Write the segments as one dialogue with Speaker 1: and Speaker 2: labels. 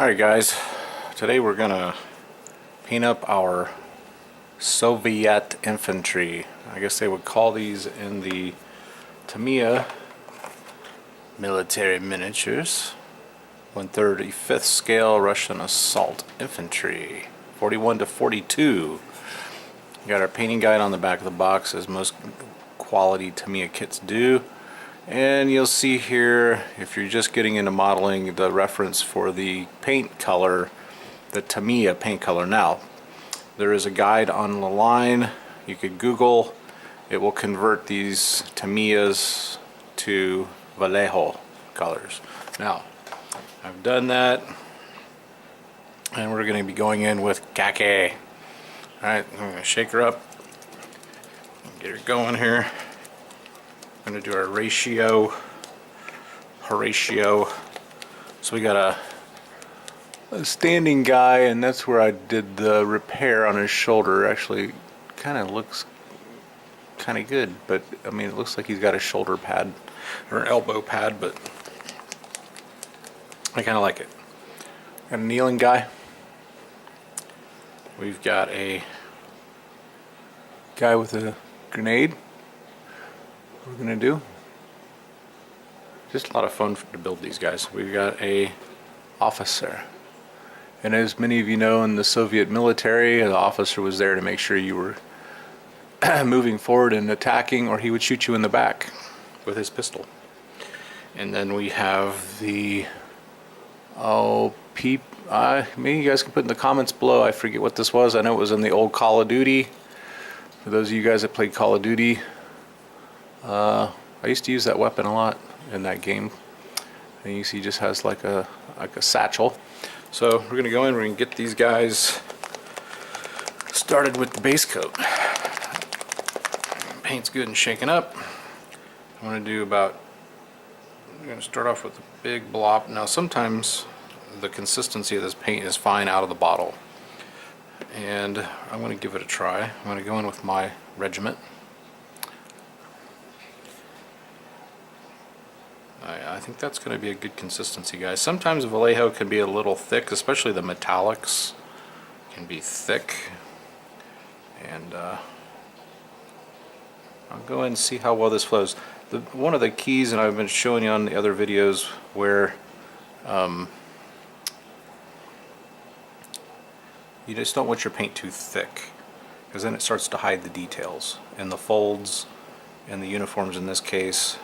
Speaker 1: Alright guys, today we're gonna paint up our Soviet infantry. I guess they would call these in the Tamiya military miniatures. 1/35th scale Russian assault infantry. 41 to 42. We got our painting guide on the back of the box, as most quality Tamiya kits do. And you'll see here, if you're just getting into modeling, the reference for the paint color, the Tamiya paint color. Now, there is a guide on the line. You could Google. It will convert these Tamiyas to Vallejo colors. Now, I've done that, and we're going to be going in with khaki. Alright, I'm going to shake her up, get her going here. I'm going to do our Horatio. So we got a standing guy, and that's where I did the repair on his shoulder. Actually, kind of looks kind of good, but I mean, it looks like he's got a shoulder pad or an elbow pad, but I kind of like it. Got a kneeling guy. We've got a guy with a grenade. What we're gonna do, just a lot of fun to build these guys. We've got a officer, and as many of you know, in the Soviet military, the officer was there to make sure you were moving forward and attacking, or he would shoot you in the back with his pistol. And then we have the maybe you guys can put in the comments below, I forget what this was. I know it was in the old Call of Duty. For those of you guys that played Call of Duty, I used to use that weapon a lot in that game. And you see, he just has like a satchel. So we're gonna go in. We're gonna get these guys started with the base coat. Paint's good and shaken up. I'm gonna start off with a big blob. Now, sometimes the consistency of this paint is fine out of the bottle, and I'm gonna give it a try. I'm gonna go in with my regiment. I think that's going to be a good consistency, guys. Sometimes Vallejo can be a little thick, especially the metallics can be thick. And I'll go ahead and see how well this flows. One of the keys, and I've been showing you on the other videos, where you just don't want your paint too thick, because then it starts to hide the details and the folds and the uniforms in this case.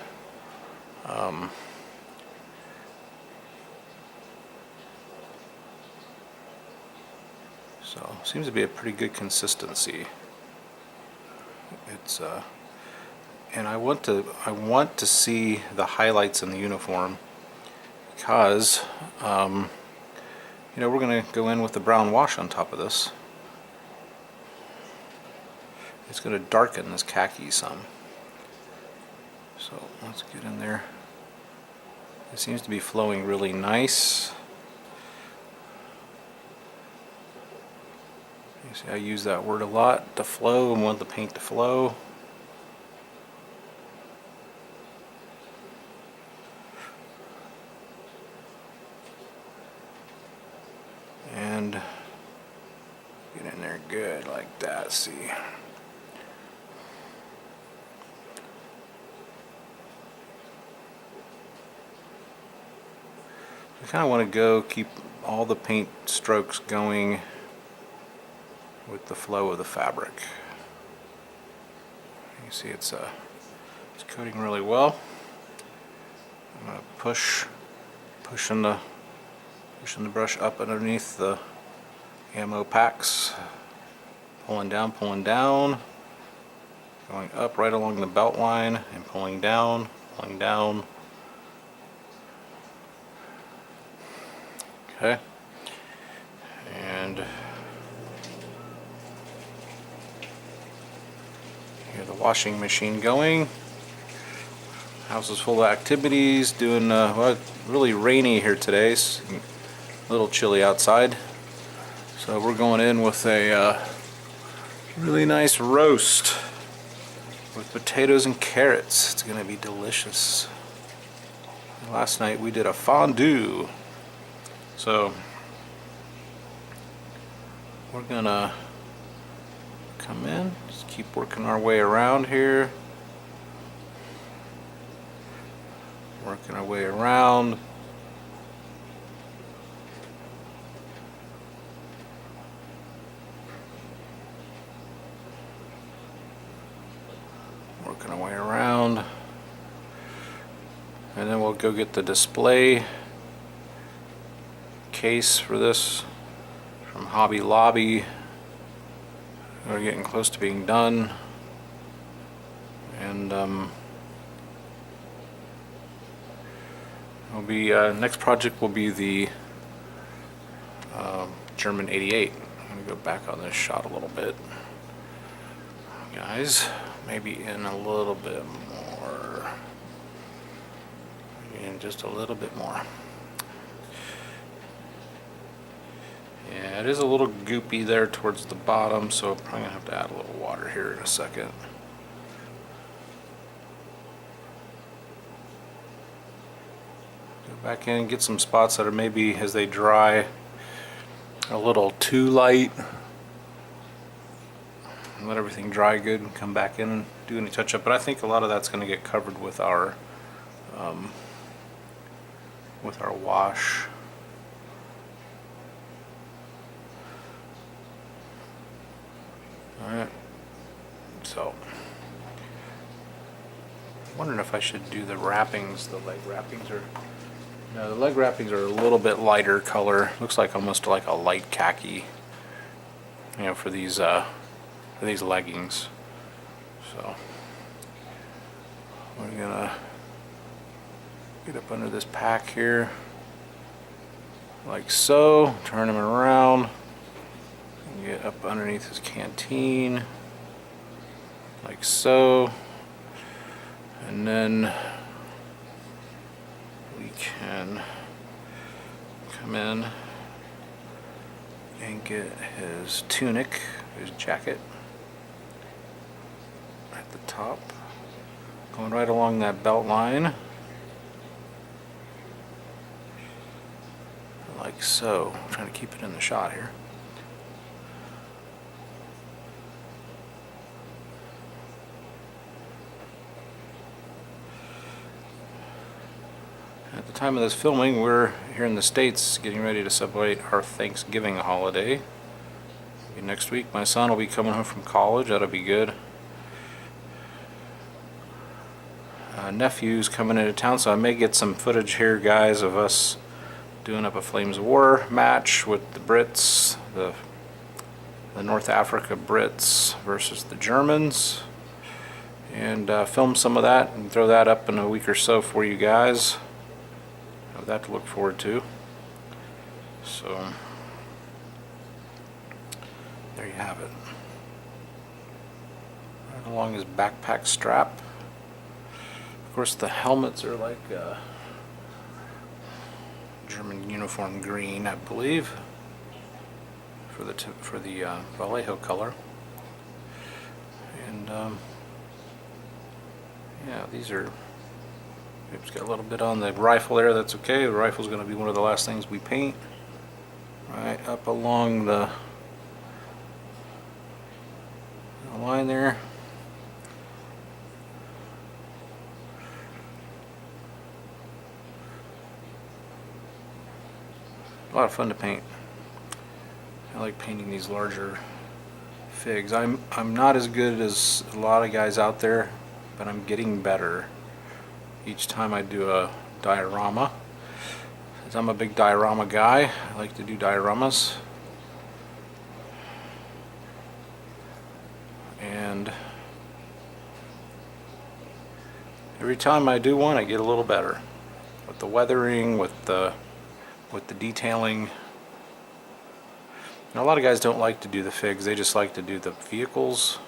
Speaker 1: So seems to be a pretty good consistency. It's and I want to see the highlights in the uniform, because you know, we're going to go in with the brown wash on top of this. It's going to darken this khaki some. So let's get in there. It seems to be flowing really nice. You see, I use that word a lot, to flow, and want the paint to flow. And get in there good like that, see. I kind of want to keep all the paint strokes going with the flow of the fabric. You see, it's coating really well. I'm going to pushing the brush up underneath the ammo packs, pulling down, going up right along the belt line, and pulling down. Okay, and hear the washing machine going. House is full of activities, doing well, really rainy here today, it's a little chilly outside. So we're going in with a really nice roast with potatoes and carrots. It's going to be delicious. Last night we did a fondue. So we're gonna come in, just keep working our way around here. Working our way around. Working our way around. And then we'll go get the display case for this from Hobby Lobby. We're getting close to being done. And will be next project will be the German 88. I'm gonna go back on this shot a little bit, guys. Maybe in a little bit more. And just a little bit more. Yeah, it is a little goopy there towards the bottom, so I'm probably gonna have to add a little water here in a second. Go back in and get some spots that are maybe, as they dry, a little too light. Let everything dry good and come back in and do any touch up. But I think a lot of that's going to get covered with our wash. Alright, so I'm wondering if I should do the wrappings. The leg wrappings are, no, the leg wrappings are a little bit lighter color. Looks like almost like a light khaki, you know, for these leggings. So we're gonna get up under this pack here, like so. Turn him around. Get up underneath his canteen, like so, and then we can come in and get his tunic, his jacket at the top, going right along that belt line, like so. I'm trying to keep it in the shot here. At the time of this filming, we're here in the States getting ready to celebrate our Thanksgiving holiday. Next week, my son will be coming home from college. That'll be good. Nephew's coming into town, so I may get some footage here, guys, of us doing up a Flames of War match with the Brits, the North Africa Brits versus the Germans, and film some of that and throw that up in a week or so for you guys. Have that to look forward to. So there you have it. Right along his backpack strap. Of course, the helmets are like German uniform green, I believe, for the Vallejo color. And yeah, these are. It's got a little bit on the rifle there. That's okay. The rifle's going to be one of the last things we paint. Right up along the line there. A lot of fun to paint. I like painting these larger figs. I'm not as good as a lot of guys out there, but I'm getting better each time I do a diorama. Since I'm a big diorama guy, I like to do dioramas. And every time I do one, I get a little better with the weathering, with the detailing. Now, a lot of guys don't like to do the figs, they just like to do the vehicles.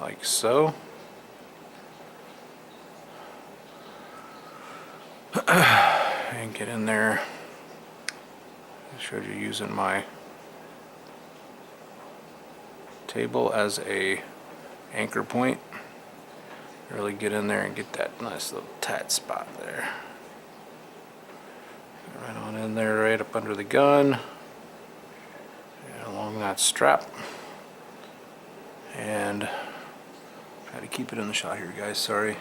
Speaker 1: Like so. And get in there. I showed you using my table as a anchor point. Really get in there and get that nice little tight spot there. Right on in there, right up under the gun, and along that strap. And try to keep it in the shot here, guys. Sorry.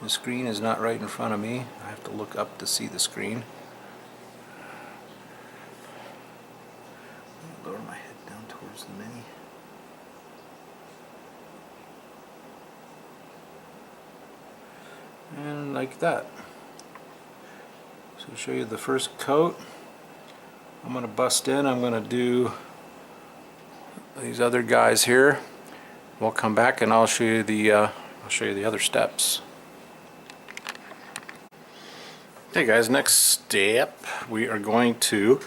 Speaker 1: The screen is not right in front of me. I have to look up to see the screen. Lower my head down towards the mini. And like that. So to show you the first coat, I'm going to bust in. I'm going to do these other guys here. We'll come back and I'll show you the other steps. Okay guys, next step, we are going to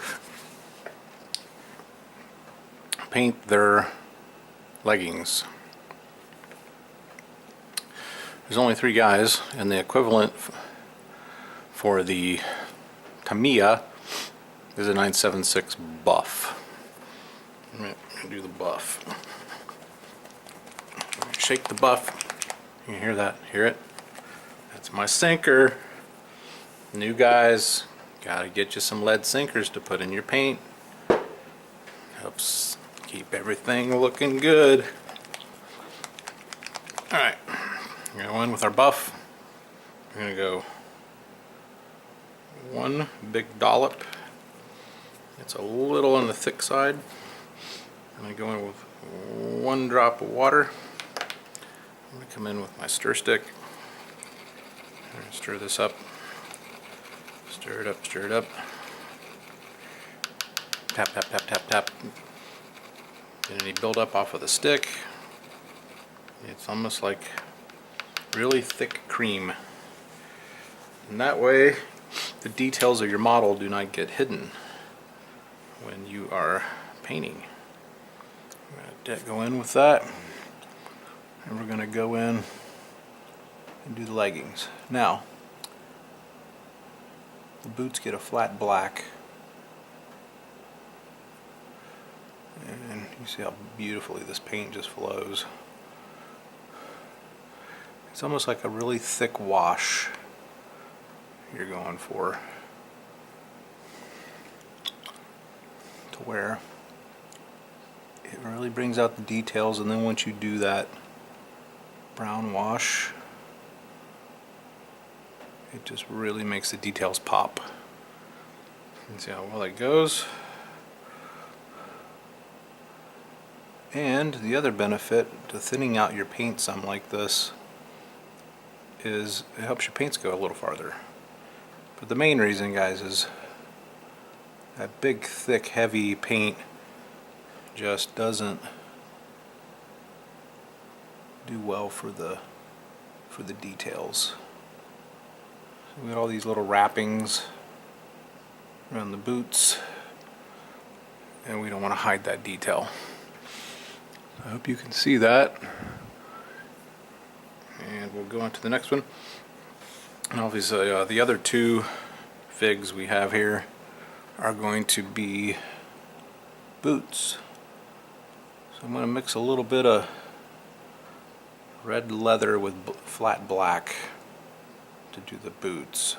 Speaker 1: paint their leggings. There's only 3 guys, and the equivalent for the Tamiya is a 976 buff. I'm going to do the buff. Shake the buff. You can hear that? Hear it? That's my sinker. New guys, gotta get you some lead sinkers to put in your paint. Helps keep everything looking good. Alright, we're gonna go in with our buff. We're gonna go 1 big dollop. It's a little on the thick side. I'm gonna go in with 1 drop of water. I'm gonna come in with my stir stick. I'm gonna stir this up. Stir it up, stir it up. Tap, tap, tap, tap, tap. Get any buildup off of the stick. It's almost like really thick cream. And that way, the details of your model do not get hidden when you are painting. I'm going to go in with that. And we're going to go in and do the leggings. Now, the boots get a flat black, and you see how beautifully this paint just flows. It's almost like a really thick wash you're going for, to where it really brings out the details, and then once you do that brown wash, it just really makes the details pop. You can see how well it goes. And the other benefit to thinning out your paint some like this is it helps your paints go a little farther. But the main reason, guys, is that big, thick, heavy paint just doesn't do well for the details. We got all these little wrappings around the boots, and we don't want to hide that detail. I hope you can see that. And we'll go on to the next one. And obviously the other 2 figs we have here are going to be boots. So I'm going to mix a little bit of red leather with flat black to do the boots.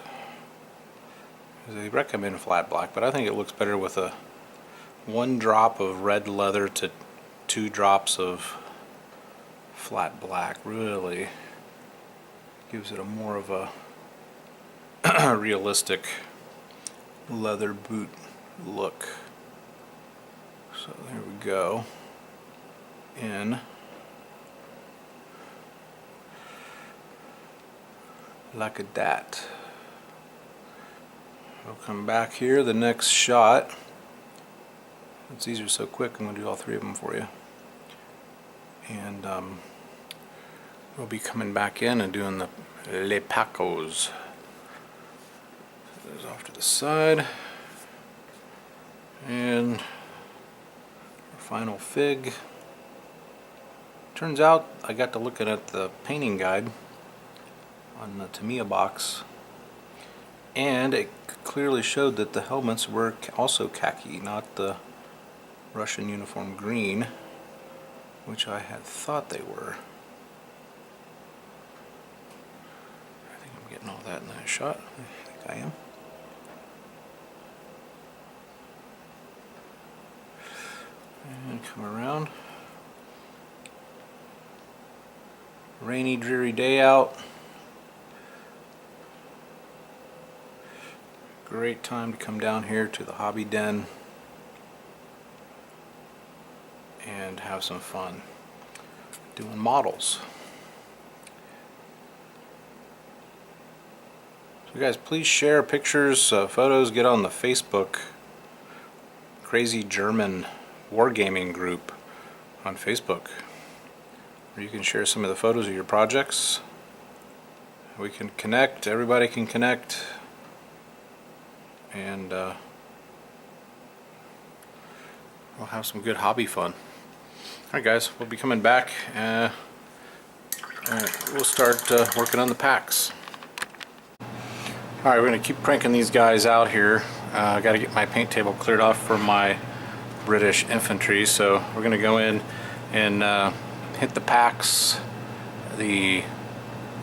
Speaker 1: They recommend flat black, but I think it looks better with a 1 drop of red leather to 2 drops of flat black. Really gives it a more of a realistic leather boot look. So there we go. In like a dat. I'll come back here, the next shot. Since these are so quick, I'm going to do all 3 of them for you. And we'll be coming back in and doing the Le Pacos. So there's off to the side. And our final fig. Turns out I got to looking at the painting guide on the Tamiya box, and it clearly showed that the helmets were also khaki, not the Russian uniform green, which I had thought they were. all that in that shot. I think I am. And come around. Rainy, dreary day out. Great time to come down here to the hobby den and have some fun doing models. So guys, please share pictures, photos, get on the Facebook Crazy German Wargaming group on Facebook, where you can share some of the photos of your projects. We can connect, everybody can connect, and we'll have some good hobby fun. Alright guys, we'll be coming back. We'll start working on the packs. Alright, we're going to keep cranking these guys out here. I got to get my paint table cleared off for my British infantry, so we're going to go in and hit the packs. The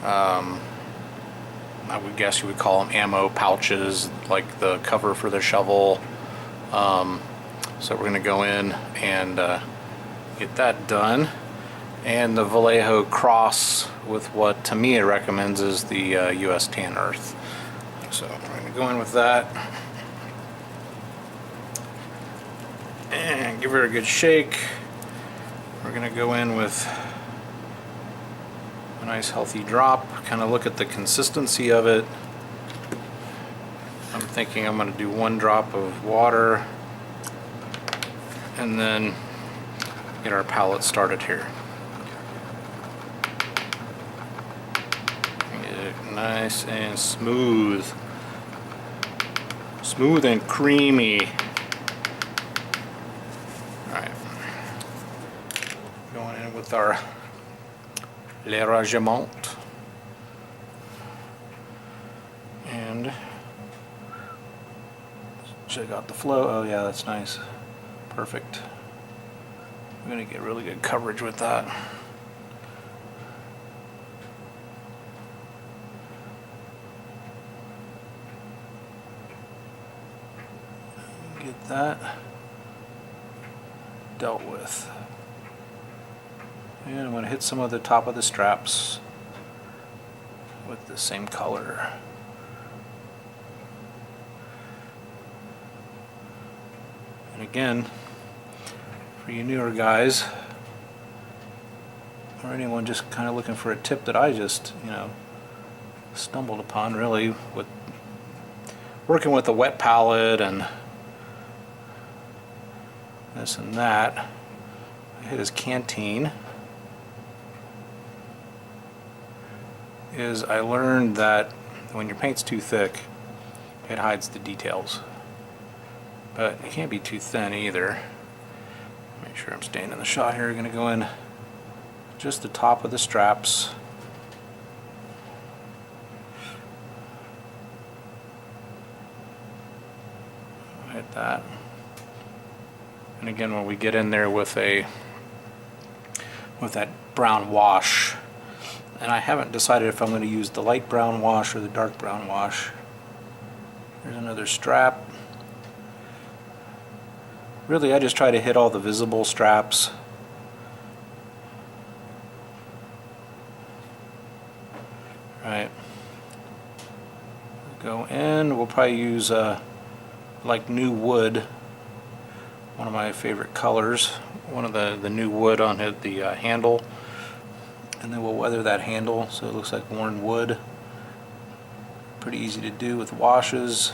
Speaker 1: I would guess you would call them ammo pouches, like the cover for the shovel. So we're going to go in and get that done. And the Vallejo cross with what Tamiya recommends is the US Tan Earth. So we're going to go in with that and give her a good shake. We're going to go in with a nice healthy drop, kind of look at the consistency of it. I'm thinking I'm going to do 1 drop of water and then get our palette started here. Get it nice and smooth. Smooth and creamy. Alright. Going in with our Le Regiment. And check out the flow. Oh yeah, that's nice. Perfect. I'm going to get really good coverage with that. Get that dealt with. And I'm going to hit some of the top of the straps with the same color. And again, for you newer guys, or anyone just kind of looking for a tip that I just, stumbled upon really with working with a wet palette and this and that, I hit his canteen. Is I learned that when your paint's too thick, it hides the details. But it can't be too thin either. Make sure I'm staying in the shot here. We're going to go in just the top of the straps. Hit that. And again, when we get in there with that brown wash, and I haven't decided if I'm going to use the light brown wash or the dark brown wash. There's another strap. Really, I just try to hit all the visible straps. Right. Go in. We'll probably use like new wood. One of my favorite colors. One of the new wood on the handle. And then we'll weather that handle so it looks like worn wood. Pretty easy to do with washes.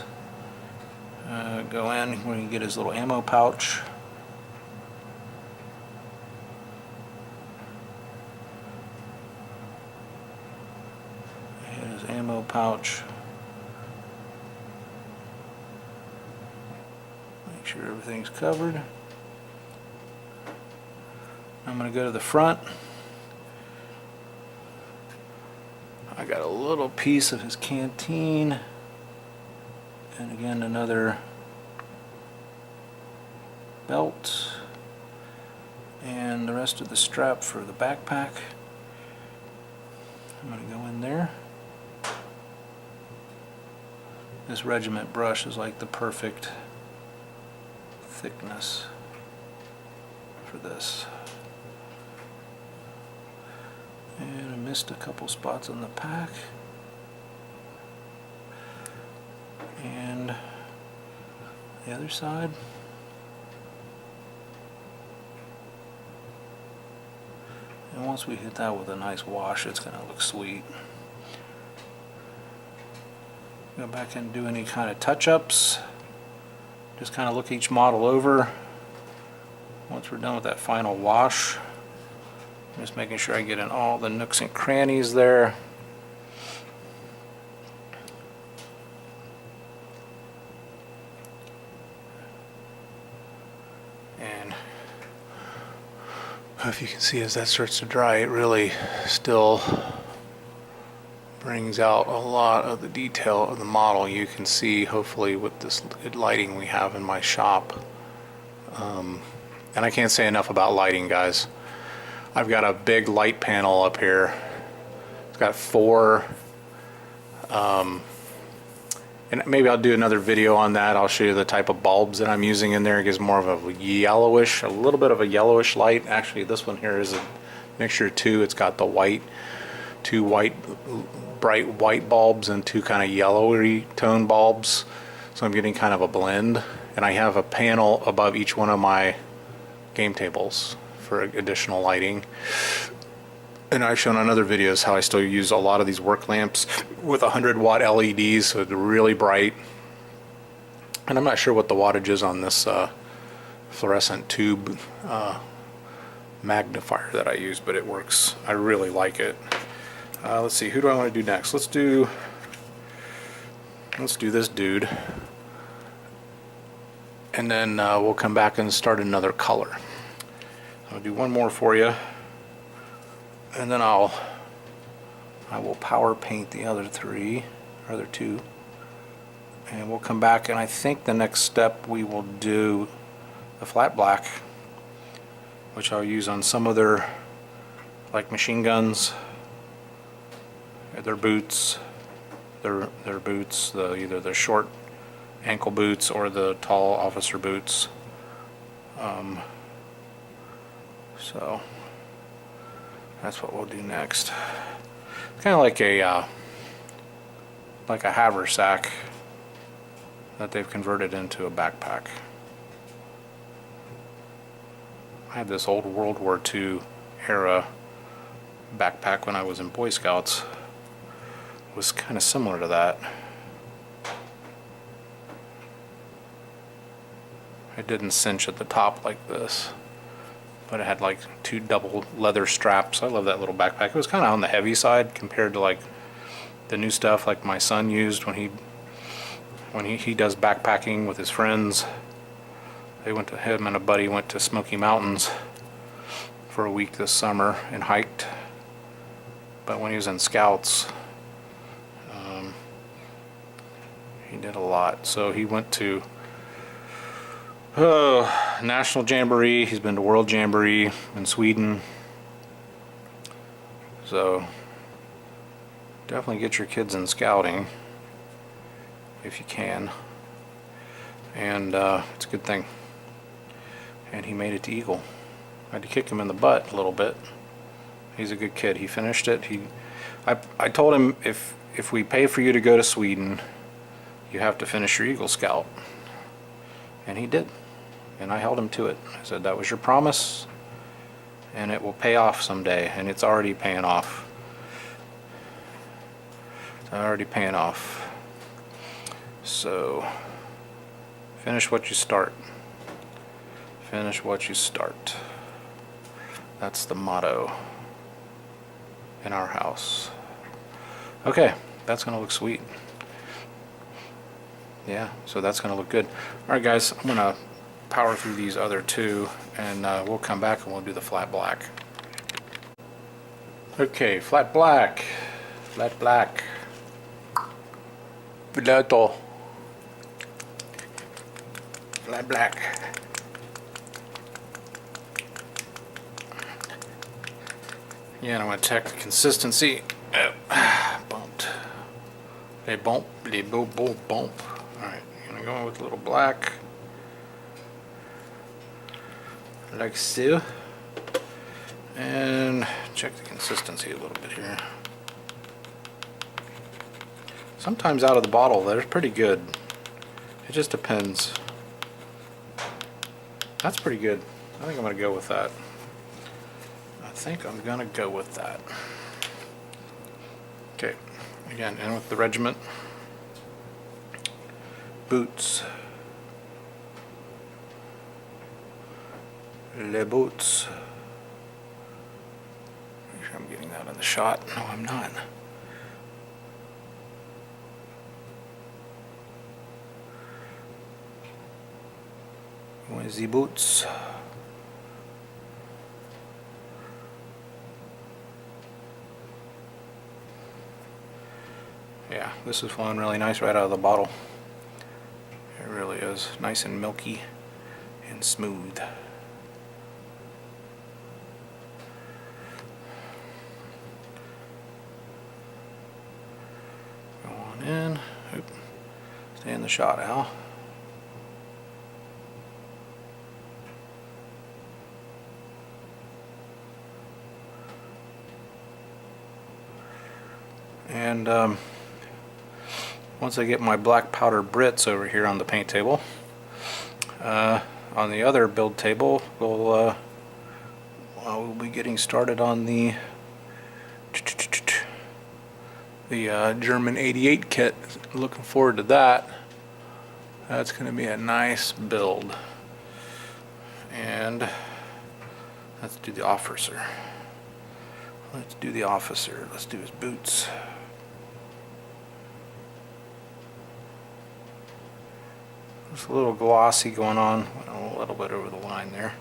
Speaker 1: Go in when you get his little ammo pouch. Hit his ammo pouch. Make sure everything's covered. I'm going to go to the front. I got a little piece of his canteen, and again another belt, and the rest of the strap for the backpack. I'm going to go in there This Regiment brush is like the perfect thickness for this. And I missed a couple spots on the pack. And the other side. And once we hit that with a nice wash, it's going to look sweet. Go back and do any kind of touch-ups. Just kind of look each model over. Once we're done with that final wash, I'm just making sure I get in all the nooks and crannies there. And if you can see, as that starts to dry, it really still brings out a lot of the detail of the model. You can see, hopefully, with this good lighting we have in my shop. And I can't say enough about lighting, guys. I've got a big light panel up here. It's got 4, and maybe I'll do another video on that. I'll show you the type of bulbs that I'm using in there. It gives more of a yellowish, a little bit of a yellowish light. Actually, this one here is a mixture of 2. It's got the white, 2 white, bright white bulbs and 2 kind of yellowy tone bulbs. So I'm getting kind of a blend. And I have a panel above each one of my game tables for additional lighting. And I've shown on other videos how I still use a lot of these work lamps with 100-watt LEDs, so they're really bright. And I'm not sure what the wattage is on this fluorescent tube magnifier that I use, but it works. I really like it. Let's see, who do I want to do next? Let's do this dude, and then we'll come back and start another color. I'll do one more for you, and then I will power paint the other 2, and we'll come back. And I think the next step we will do the flat black, which I'll use on some of their, like, machine guns, their boots, their boots, either the short ankle boots or the tall officer boots. So that's what we'll do next. It's kind of like a haversack that they've converted into a backpack. I had this old World War II era backpack when I was in Boy Scouts. It was kind of similar to that. It didn't cinch at the top like this, but it had like 2 double leather straps. I love that little backpack. It was kind of on the heavy side compared to like the new stuff like my son used when he does backpacking with his friends. Him and a buddy went to Smoky Mountains for a week this summer and hiked. But when he was in Scouts, he did a lot. So he went to National Jamboree. He's been to World Jamboree in Sweden. So definitely get your kids in scouting if you can. And it's a good thing. And he made it to Eagle. I had to kick him in the butt a little bit. He's a good kid. He finished it. I told him, if we pay for you to go to Sweden, you have to finish your Eagle Scout. And he did. And I held him to it. I said, that was your promise, and it will pay off someday. And it's already paying off. It's already paying off. So finish what you start. Finish what you start. That's the motto in our house. Okay, that's gonna look sweet. Yeah, so that's gonna look good. All right, guys, I'm gonna power through these other 2, and we'll come back and we'll do the flat black. Okay, flat black. Flat black. Filato. Flat black. Yeah, and I'm going to check the consistency. Bumped. Les beaux bump. Alright, I'm gonna go with a little black. Like so. And check the consistency a little bit here. Sometimes out of the bottle they're pretty good. It just depends. That's pretty good. I think I'm gonna go with that. Okay, again, in with the regiment. Boots. Les boots. Make sure I'm getting that in the shot. No, I'm not. Where's the boots? Yeah, this is flowing really nice right out of the bottle. It really is nice and milky and smooth. Go on in. Oop. Stay in the shot, Al. And once I get my black powder Brits over here on the paint table, on the other build table, we'll be getting started on the German 88 kit. Looking forward to that. That's going to be a nice build. And let's do the officer. Let's do his boots. Just a little glossy going on, a little bit over the line there.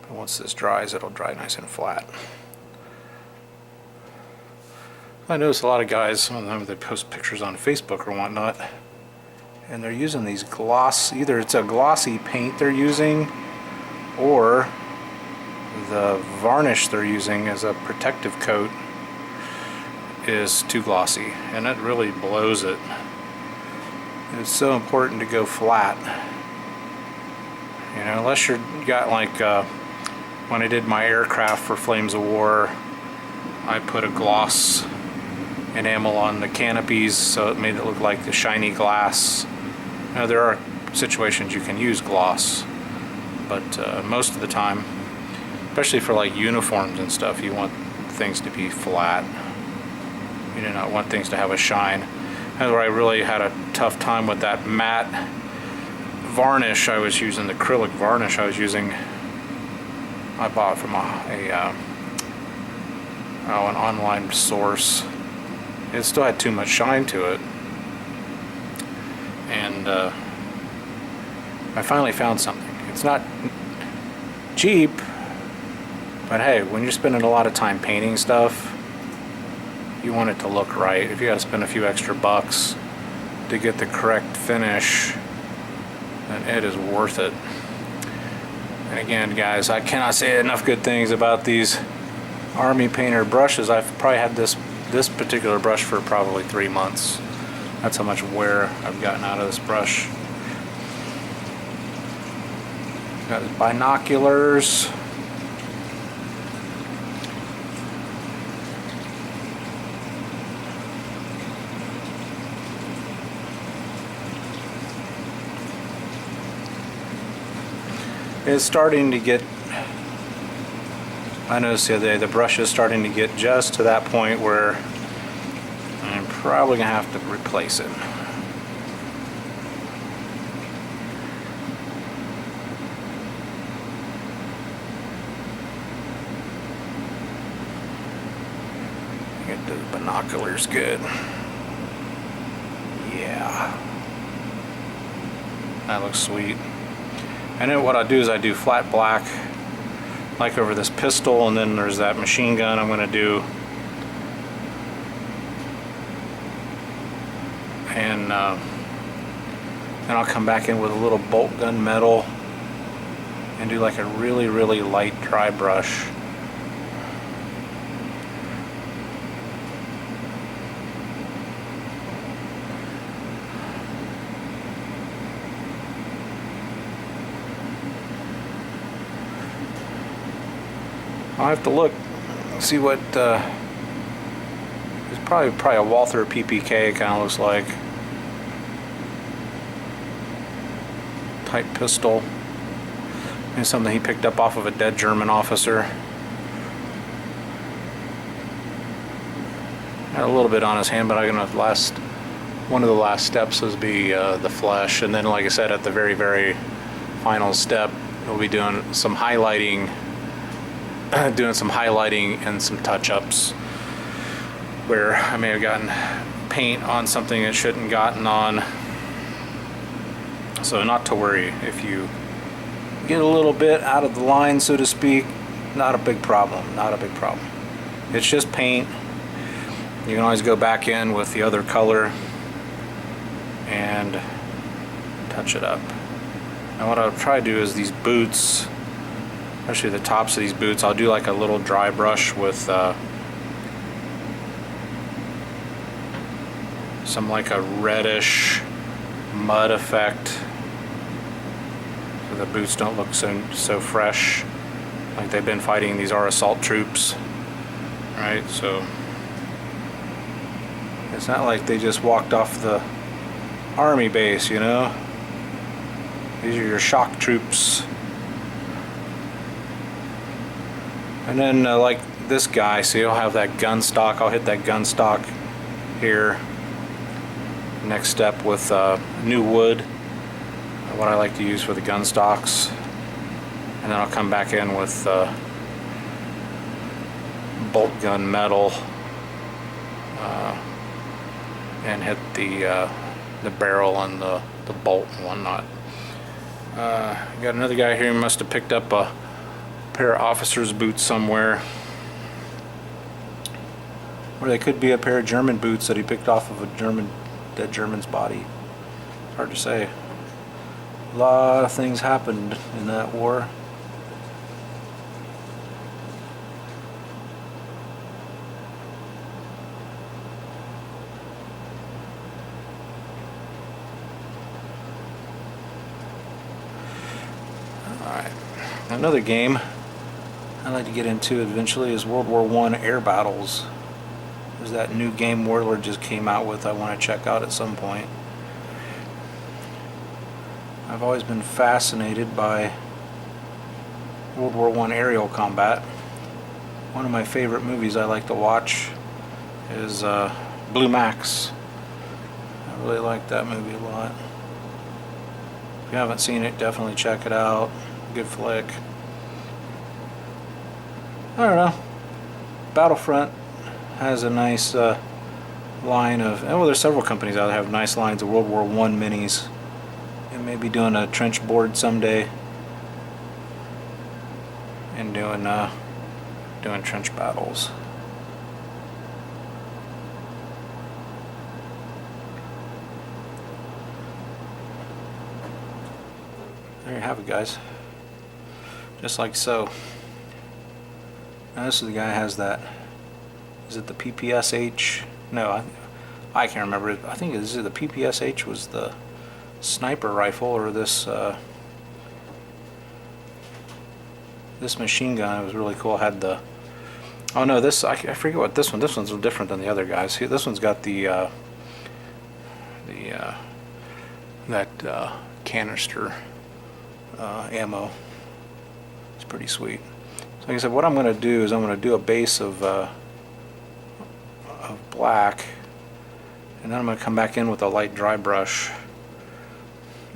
Speaker 1: But once this dries, it'll dry nice and flat. I notice a lot of guys, sometimes they post pictures on Facebook or whatnot, and they're using these gloss, either it's a glossy paint they're using, or the varnish they're using as a protective coat is too glossy, and it really blows it. It's so important to go flat. You know, unless you got like, when I did my aircraft for Flames of War, I put a gloss enamel on the canopies so it made it look like the shiny glass. Now there are situations you can use gloss, but most of the time, especially for like uniforms and stuff, you want things to be flat. You do not want things to have a shine. That's where I really had a tough time with that matte varnish I was using, the acrylic varnish I was using. I bought from an online source. It still had too much shine to it. And I finally found something. It's not cheap, but hey, when you're spending a lot of time painting stuff, you want it to look right. If you gotta spend a few extra bucks to get the correct finish, then it is worth it. And again, guys, I cannot say enough good things about these Army Painter brushes. I've probably had this particular brush for probably 3 months. That's how much wear I've gotten out of this brush. Got his binoculars. It's starting to get, I noticed the other day, the brush is starting to get just to that point where I'm probably going to have to replace it. Get those binoculars good. Yeah. That looks sweet. And then what I do is I do flat black, like over this pistol, and then there's that machine gun I'm going to do. And then I'll come back in with a little bolt gun metal and do like a really, really light dry brush. I'll have to look, see what, it's probably a Walther PPK, it kind of looks like. Type pistol. It's something he picked up off of a dead German officer. Had a little bit on his hand, but I'm gonna one of the last steps is be the flesh, and then, like I said, at the very, very final step, we'll be doing some highlighting, and some touch-ups where I may have gotten paint on something it shouldn't gotten on. So not to worry if you get a little bit out of the line, so to speak. Not a big problem. Not a big problem. It's just paint. You can always go back in with the other color and touch it up. Now what I'll try to do is these boots, especially the tops of these boots, I'll do like a little dry brush with some like a reddish mud effect, so the boots don't look so fresh, like they've been fighting these assault troops, right? So it's not like they just walked off the army base, you know. These are your shock troops. And then like this guy, so you'll have that gun stock. I'll hit that gun stock here. Next step with new wood, what I like to use for the gun stocks. And then I'll come back in with bolt gun metal and hit the barrel and the bolt and whatnot. Got another guy here who must have picked up a pair of officer's boots somewhere, or they could be a pair of German boots that he picked off of a dead German's body. Hard to say. A lot of things happened in that war. Alright, another game I'd like to get into eventually is World War I air battles. There's that new game Warlord just came out with I want to check out at some point. I've always been fascinated by World War I aerial combat. One of my favorite movies I like to watch is Blue Max. I really like that movie a lot. If you haven't seen it, definitely check it out. Good flick. I don't know. Battlefront has a nice line of, well, there's several companies out there that have nice lines of World War I minis. And maybe doing a trench board someday and doing trench battles. There you have it, guys. Just like so. Now this is the guy who has that. Is it the PPSH? No, I can't remember. I think this is the PPSH was the sniper rifle, or this this machine gun. It was really cool. Had the, oh no, this I forget what this one. This one's different than the other guys. See, this one's got the canister ammo. It's pretty sweet. So like I said, what I'm going to do is I'm going to do a base of black, and then I'm going to come back in with a light dry brush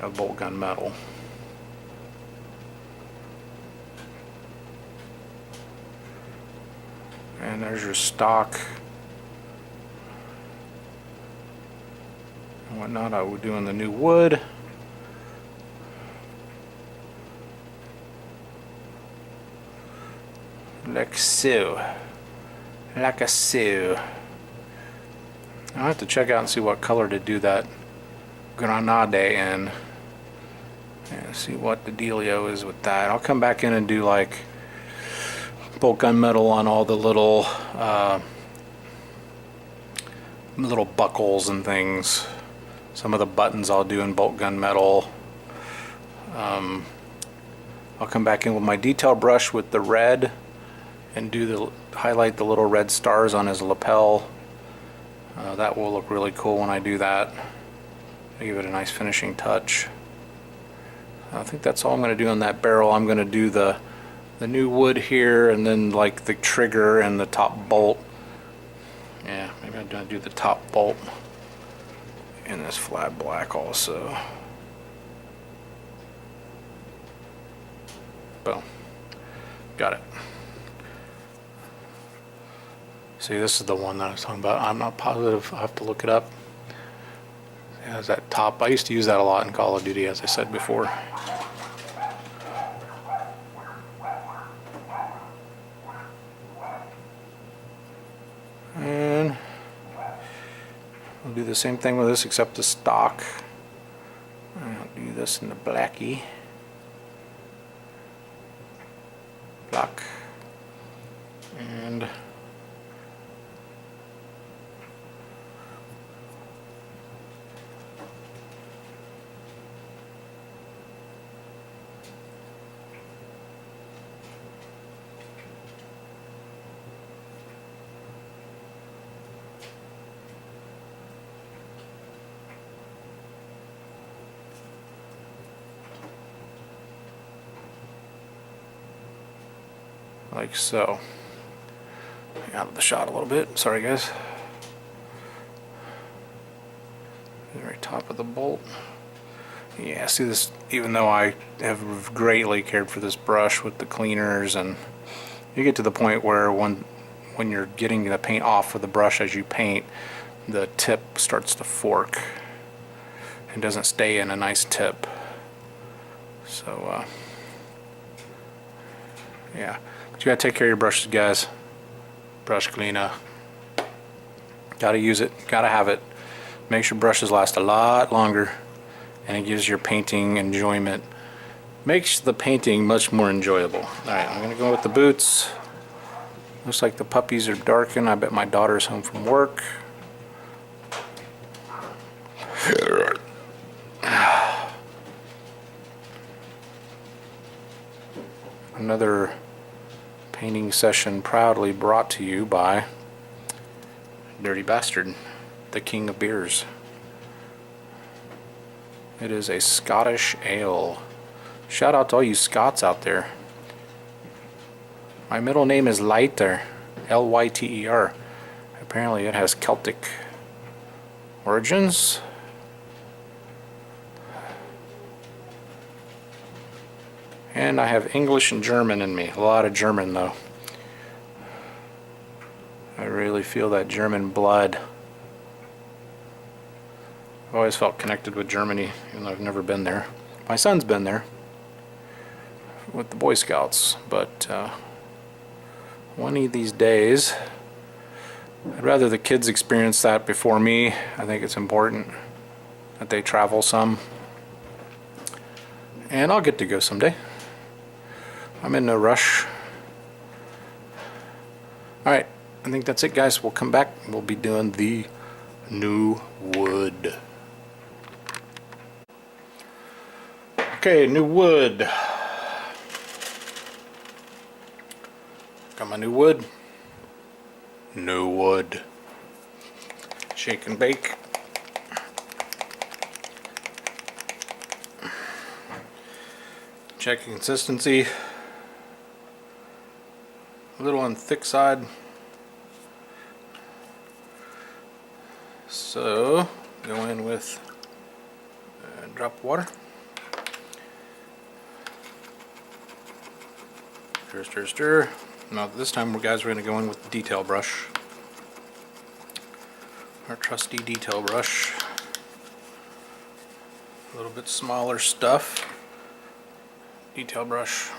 Speaker 1: of bolt gun metal. And there's your stock and whatnot. I would do in the new wood. Like so. Like a so. I'll have to check out and see what color to do that grenade in. And see what the dealio is with that. I'll come back in and do like bolt gun metal on all the little buckles and things. Some of the buttons I'll do in bolt gun metal. I'll come back in with my detail brush with the red and highlight the little red stars on his lapel. That will look really cool when I do that. I give it a nice finishing touch. I think that's all I'm going to do on that barrel. I'm going to do the new wood here, and then like the trigger and the top bolt. Yeah, maybe I'm going to do the top bolt in this flat black also. Boom. Got it. See, this is the one that I was talking about. I'm not positive. I have to look it up. It has that top. I used to use that a lot in Call of Duty, as I said before. And we'll do the same thing with this, except the stock. I'll do this in the blackie. Black. And like so. Out of the shot a little bit. Sorry, guys. The very top of the bolt. Yeah, see this, even though I have greatly cared for this brush with the cleaners, and you get to the point where when you're getting the paint off of the brush as you paint, the tip starts to fork and doesn't stay in a nice tip. So yeah, but you gotta take care of your brushes, guys. Brush cleaner. Gotta use it, gotta have it. Makes your brushes last a lot longer, and it gives your painting enjoyment. Makes the painting much more enjoyable. Alright, I'm gonna go with the boots. Looks like the puppies are darkened. I bet my daughter's home from work. Another painting session proudly brought to you by Dirty Bastard, the king of beers. It is a Scottish ale. Shout out to all you Scots out there. My middle name is Lyter, L-Y-T-E-R. Apparently it has Celtic origins. And I have English and German in me. A lot of German though. I really feel that German blood. I've always felt connected with Germany, even though I've never been there. My son's been there with the Boy Scouts, but one of these days, I'd rather the kids experience that before me. I think it's important that they travel some, and I'll get to go someday. I'm in no rush. Alright, I think that's it, guys. We'll come back and we'll be doing the new wood. Okay, new wood. Got my new wood. New wood. Shake and bake. Check consistency. A little on the thick side. So, go in with a drop of water. Stir, stir, stir. Now this time, guys, we're going to go in with the detail brush. Our trusty detail brush. A little bit smaller stuff. Detail brush.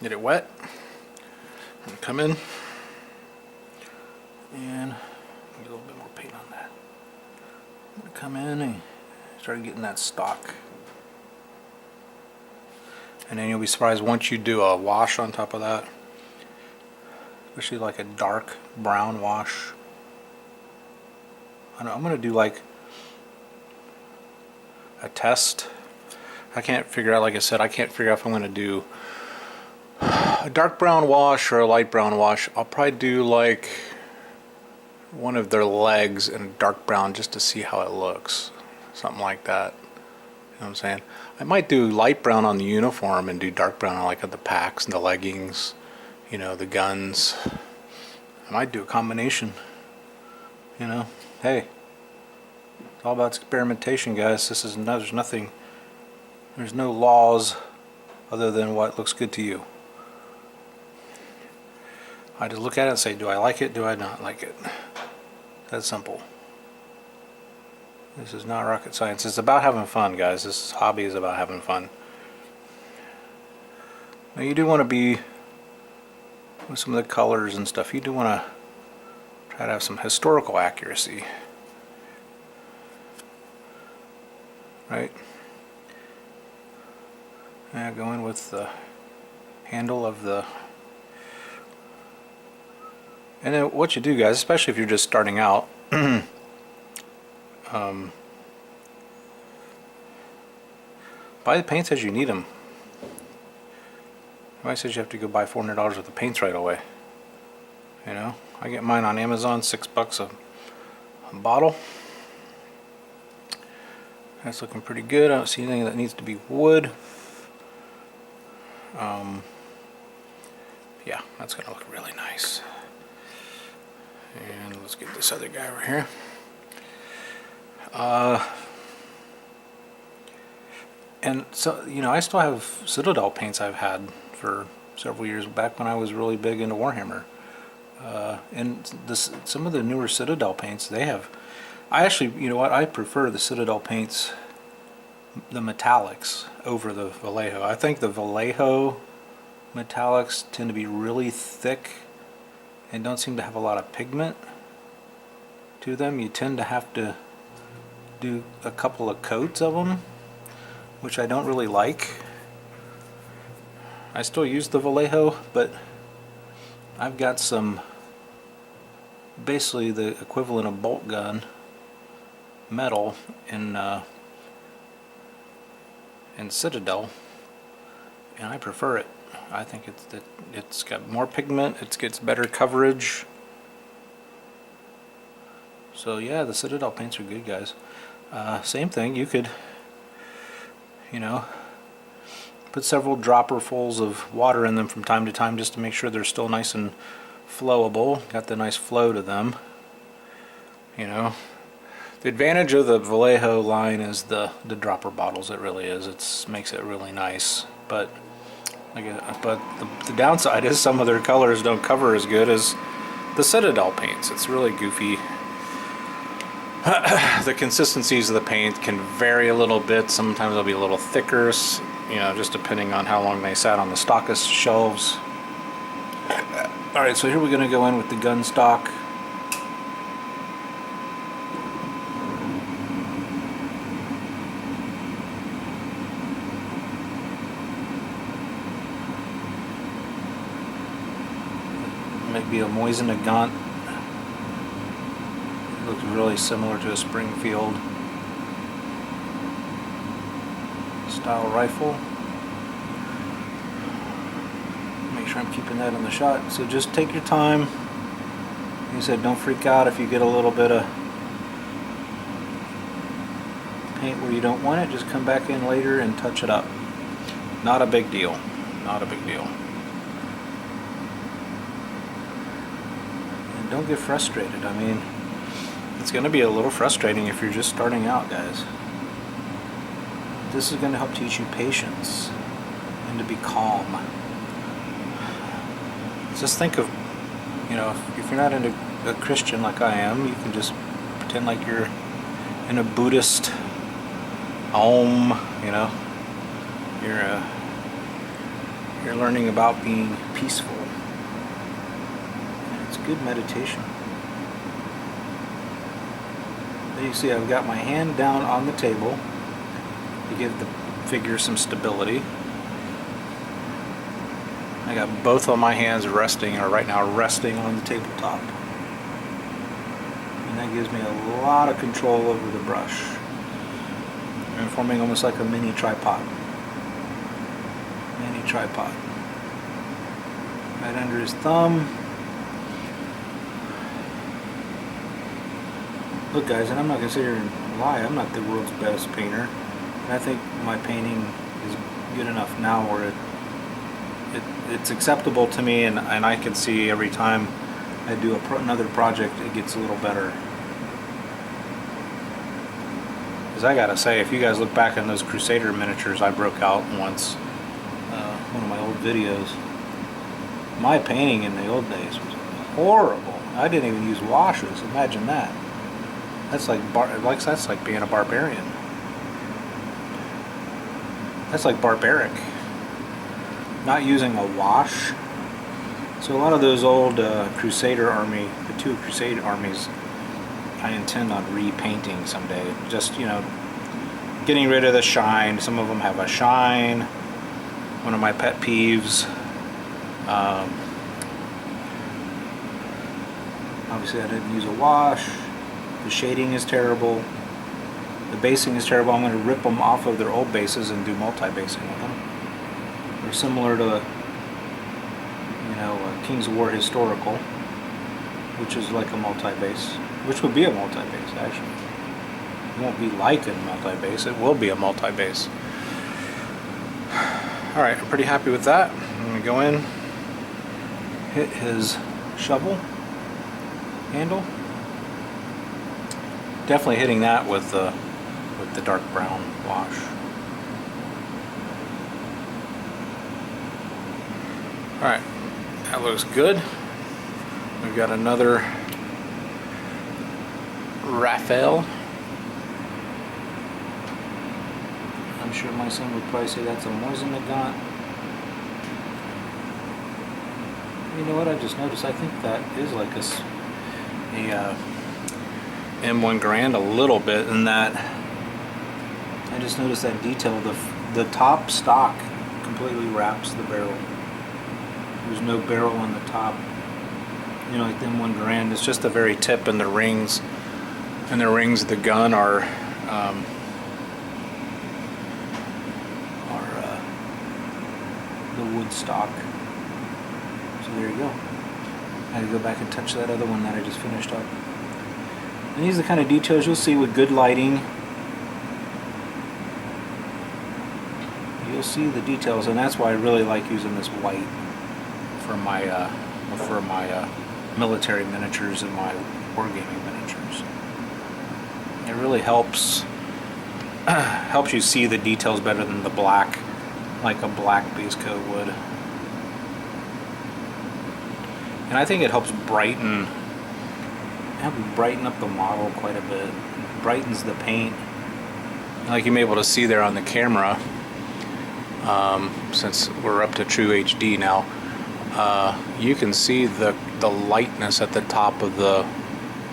Speaker 1: Get it wet. And come in. And get a little bit more paint on that. I'm going to come in and start getting that stock. And then you'll be surprised once you do a wash on top of that, especially like a dark brown wash. I'm going to do like a test. I can't figure out, like I said, I can't figure out if I'm going to do a dark brown wash or a light brown wash. I'll probably do like one of their legs in a dark brown just to see how it looks. Something like that. You know what I'm saying? I might do light brown on the uniform and do dark brown on like the packs and the leggings, you know, the guns. I might do a combination. You know, hey, it's all about experimentation, guys. There's nothing, there's no laws other than what looks good to you. I just look at it and say, do I like it? Do I not like it? That's simple. This is not rocket science. It's about having fun, guys. This hobby is about having fun. Now you do want to be, with some of the colors and stuff, you do want to try to have some historical accuracy. Right? Yeah, going with the handle of the... And then what you do, guys, especially if you're just starting out, buy the paints as you need them. Nobody says you have to go buy $400 worth of paints right away. You know, I get mine on Amazon, $6 a bottle. That's looking pretty good. I don't see anything that needs to be wood. Yeah, that's gonna look really nice. And let's get this other guy over here. And so, you know, I still have Citadel paints I've had for several years back when I was really big into Warhammer. And some of the newer Citadel paints, they have... I actually, you know what, I prefer the Citadel paints, the metallics, over the Vallejo. I think the Vallejo metallics tend to be really thick and don't seem to have a lot of pigment to them. You tend to have to do a couple of coats of them, which I don't really like. I still use the Vallejo, but I've got some, basically the equivalent of bolt gun metal in Citadel, and I prefer it. I think it's got more pigment, it gets better coverage. So yeah, the Citadel paints are good, guys. Same thing, you could, you know, put several dropperfuls of water in them from time to time just to make sure they're still nice and flowable, got the nice flow to them. You know, the advantage of the Vallejo line is the dropper bottles. It really is. It makes it really nice. But the downside is some of their colors don't cover as good as the Citadel paints. It's really goofy. The consistencies of the paint can vary a little bit. Sometimes they'll be a little thicker, you know, just depending on how long they sat on the stockist shelves. Alright, so here we're going to go in with the gun stock. Maybe a Mosin Nagant. Looks really similar to a Springfield style rifle. Make sure I'm keeping that in the shot. So just take your time. Like I said, don't freak out if you get a little bit of paint where you don't want it. Just come back in later and touch it up. Not a big deal. Not a big deal. And don't get frustrated. I mean, it's going to be a little frustrating if you're just starting out, guys. This is going to help teach you patience and to be calm. Just think of, you know, if you're not into a Christian like I am, you can just pretend like you're in a Buddhist home, you know. You're learning about being peaceful. It's good meditation. You see I've got my hand down on the table to give the figure some stability. I got both of my hands resting, or right now resting on the tabletop. And that gives me a lot of control over the brush. I'm forming almost like a mini tripod. mini tripod. Right under his thumb. Look guys, and I'm not going to sit here and lie, I'm not the world's best painter. And I think my painting is good enough now where it's acceptable to me, and I can see every time I do another project it gets a little better. Because I gotta say, if you guys look back on those Crusader miniatures I broke out once, one of my old videos, my painting in the old days was horrible. I didn't even use washes. Imagine that. That's like that's like being a barbarian. That's like barbaric. Not using a wash. So a lot of those old Crusader army, the two Crusade armies, I intend on repainting someday. Just, you know, getting rid of the shine. Some of them have a shine. One of my pet peeves. Obviously I didn't use a wash. The shading is terrible. The basing is terrible. I'm going to rip them off of their old bases and do multi-basing with them. They're similar to, you know, Kings of War Historical, which is like a multi-base, which would be a multi-base actually. It won't be like a multi-base, it will be a multi-base. Alright, I'm pretty happy with that. I'm going to go in, hit his shovel handle. Definitely hitting that with the dark brown wash. Alright, that looks good. We've got another Raphael. I'm sure my son would probably say that's a Mosin Nagant. You know what, I just noticed, I think that is like a M1 Grand a little bit in that. I just noticed that detail. The top stock completely wraps the barrel. There's no barrel on the top. You know, like the M1 Grand, it's just the very tip and the rings. And the rings of the gun are the wood stock. So there you go. I had to go back and touch that other one that I just finished up. And these are the kind of details you'll see with good lighting. You'll see the details, and that's why I really like using this white for my military miniatures and my wargaming miniatures. It really helps you see the details better than the black, like a black base coat would. And I think it helps brighten up the model quite a bit. It brightens the paint. Like you may be able to see there on the camera, since we're up to true HD now, you can see the lightness at the top of the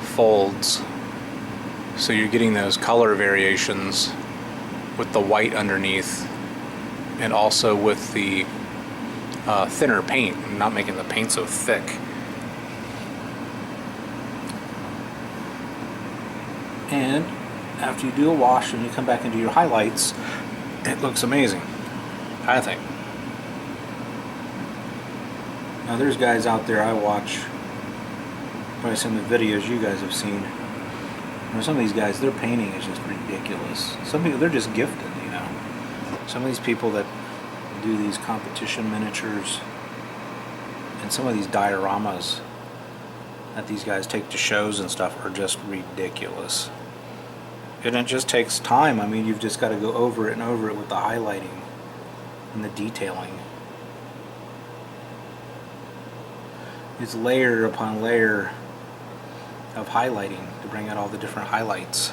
Speaker 1: folds. So you're getting those color variations with the white underneath, and also with the thinner paint, not making the paint so thick. And after you do a wash and you come back and do your highlights, it looks amazing, I think. Now there's guys out there I watch, probably some of the videos you guys have seen. Some of these guys, their painting is just ridiculous. Some people, they're just gifted, you know. Some of these people that do these competition miniatures and some of these dioramas that these guys take to shows and stuff are just ridiculous. And it just takes time. I mean, you've just got to go over it and over it with the highlighting and the detailing. It's layer upon layer of highlighting to bring out all the different highlights,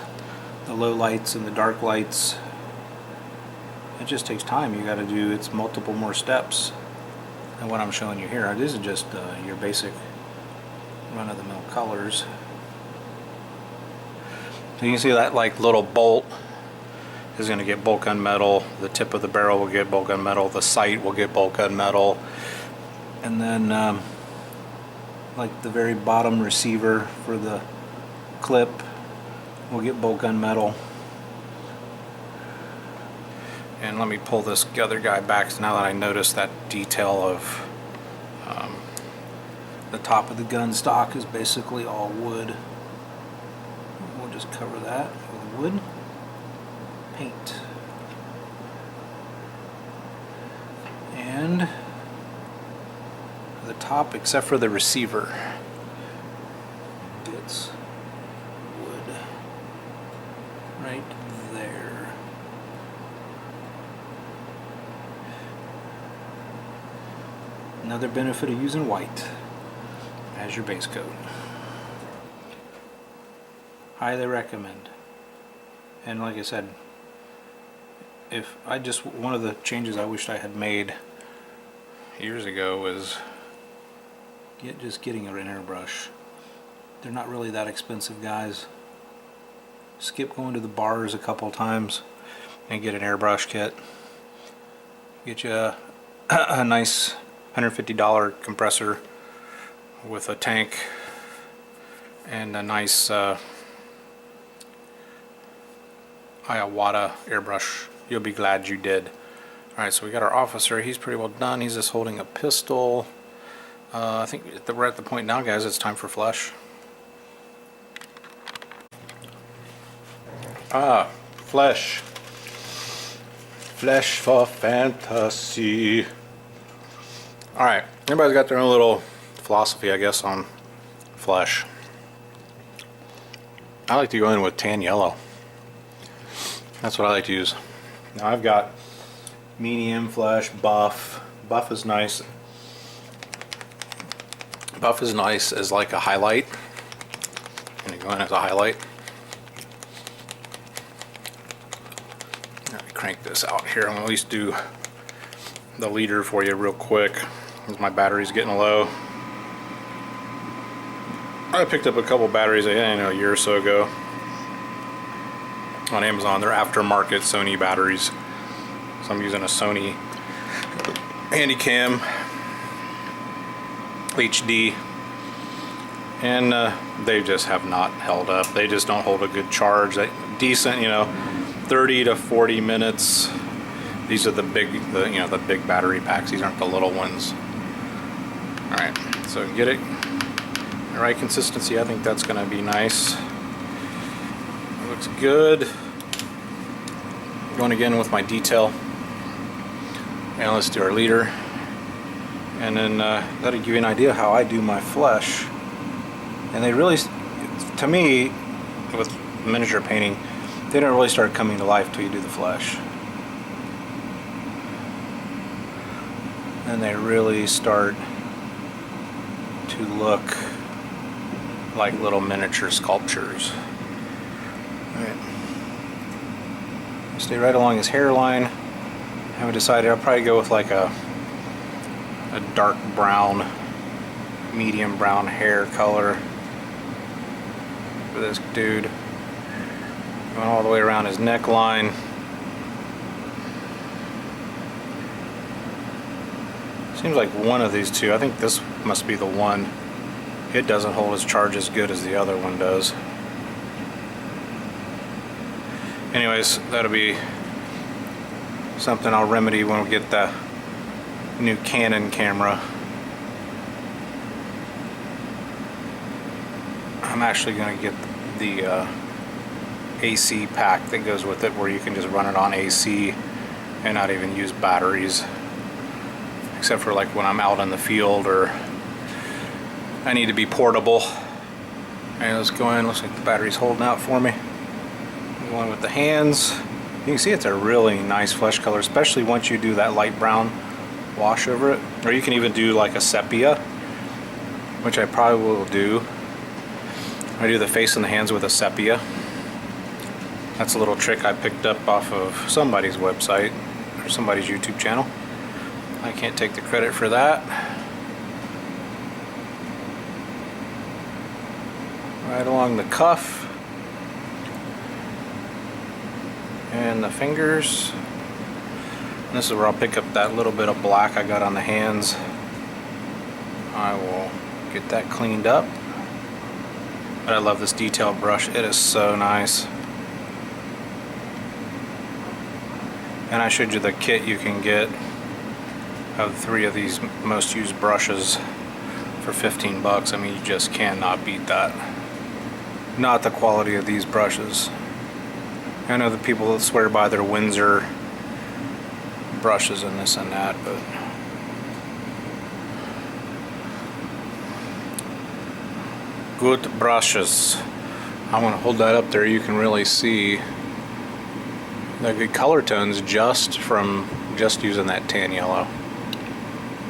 Speaker 1: the low lights and the dark lights. It just takes time. You got to do, it's multiple more steps than what I'm showing you here. This is just your basic run-of-the-mill colors. So you can see that like little bolt is going to get bolt gun metal, the tip of the barrel will get bolt gun metal, the sight will get bolt gun metal, and then like the very bottom receiver for the clip will get bolt gun metal. And let me pull this other guy back, so now that I notice that detail of the top of the gun stock is basically all wood. We'll just cover that with wood paint. And the top, except for the receiver, it's wood right there. Another benefit of using white as your base coat. Highly recommend. And like I said, if I just, one of the changes I wished I had made years ago was just getting an airbrush. They're not really that expensive, guys. Skip going to the bars a couple times and get an airbrush kit. Get you a nice $150 compressor with a tank and a nice Iwata airbrush. You'll be glad you did. Alright, so we got our officer. He's pretty well done. He's just holding a pistol. I think we're at the point now, guys, it's time for flesh. Flesh. Flesh for fantasy. Alright, everybody's got their own little philosophy, I guess, on flesh. I like to go in with tan yellow. That's what I like to use. Now I've got medium flesh, buff. Buff is nice. Buff is nice as like a highlight. I'm going to go in as a highlight. Let me crank this out here. I'll at least do the leader for you real quick, as my battery's getting low. I picked up a couple batteries, a year or so ago on Amazon. They're aftermarket Sony batteries. So I'm using a Sony Handycam HD, and they just have not held up. They just don't hold a good charge. Decent, 30 to 40 minutes. These are the big, the big battery packs. These aren't the little ones. All right, so get it the right consistency. I think that's going to be nice. It looks good. Going again with my detail. And let's do our leader. And then that'll give you an idea how I do my flesh. And they really, to me, with miniature painting, they don't really start coming to life till you do the flesh. And they really start to look like little miniature sculptures. Alright. Stay right along his hairline. I haven't decided. I'll probably go with like a dark brown, medium brown hair color for this dude. Going all the way around his neckline. Seems like one of these two. I think this must be the one. It doesn't hold its charge as good as the other one does. Anyways, that'll be something I'll remedy when we get the new Canon camera. I'm actually going to get the AC pack that goes with it, where you can just run it on AC and not even use batteries, except for like when I'm out in the field or I need to be portable. And let's go in. Looks like the battery's holding out for me. I'm going with the hands. You can see it's a really nice flesh color, especially once you do that light brown wash over it. Or you can even do like a sepia, which I probably will do. I do the face and the hands with a sepia. That's a little trick I picked up off of somebody's website or somebody's YouTube channel. I can't take the credit for that. Right along the cuff and the fingers. And this is where I'll pick up that little bit of black I got on the hands. I will get that cleaned up. But I love this detail brush. It is so nice. And I showed you the kit you can get of 3 of these most used brushes for 15 bucks. I mean, you just cannot beat that. Not the quality of these brushes. I know the people that swear by their Windsor brushes and this and that, but good brushes. I'm going to hold that up there. You can really see the good color tones just from using that tan yellow.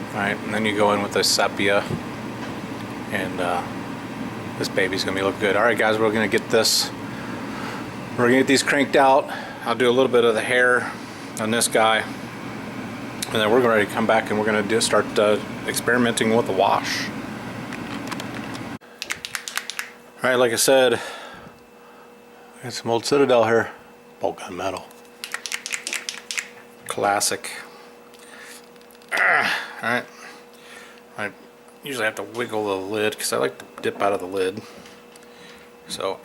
Speaker 1: Alright, and then you go in with the sepia, and this baby's going to be looking good. Alright guys, we're going to get this. We're going to get these cranked out. I'll do a little bit of the hair on this guy, and then we're going to come back and we're going to start experimenting with the wash. Alright, like I said, I got some old Citadel here. Bolt gun metal. Classic. Alright. I usually have to wiggle the lid because I like to dip out of the lid. So,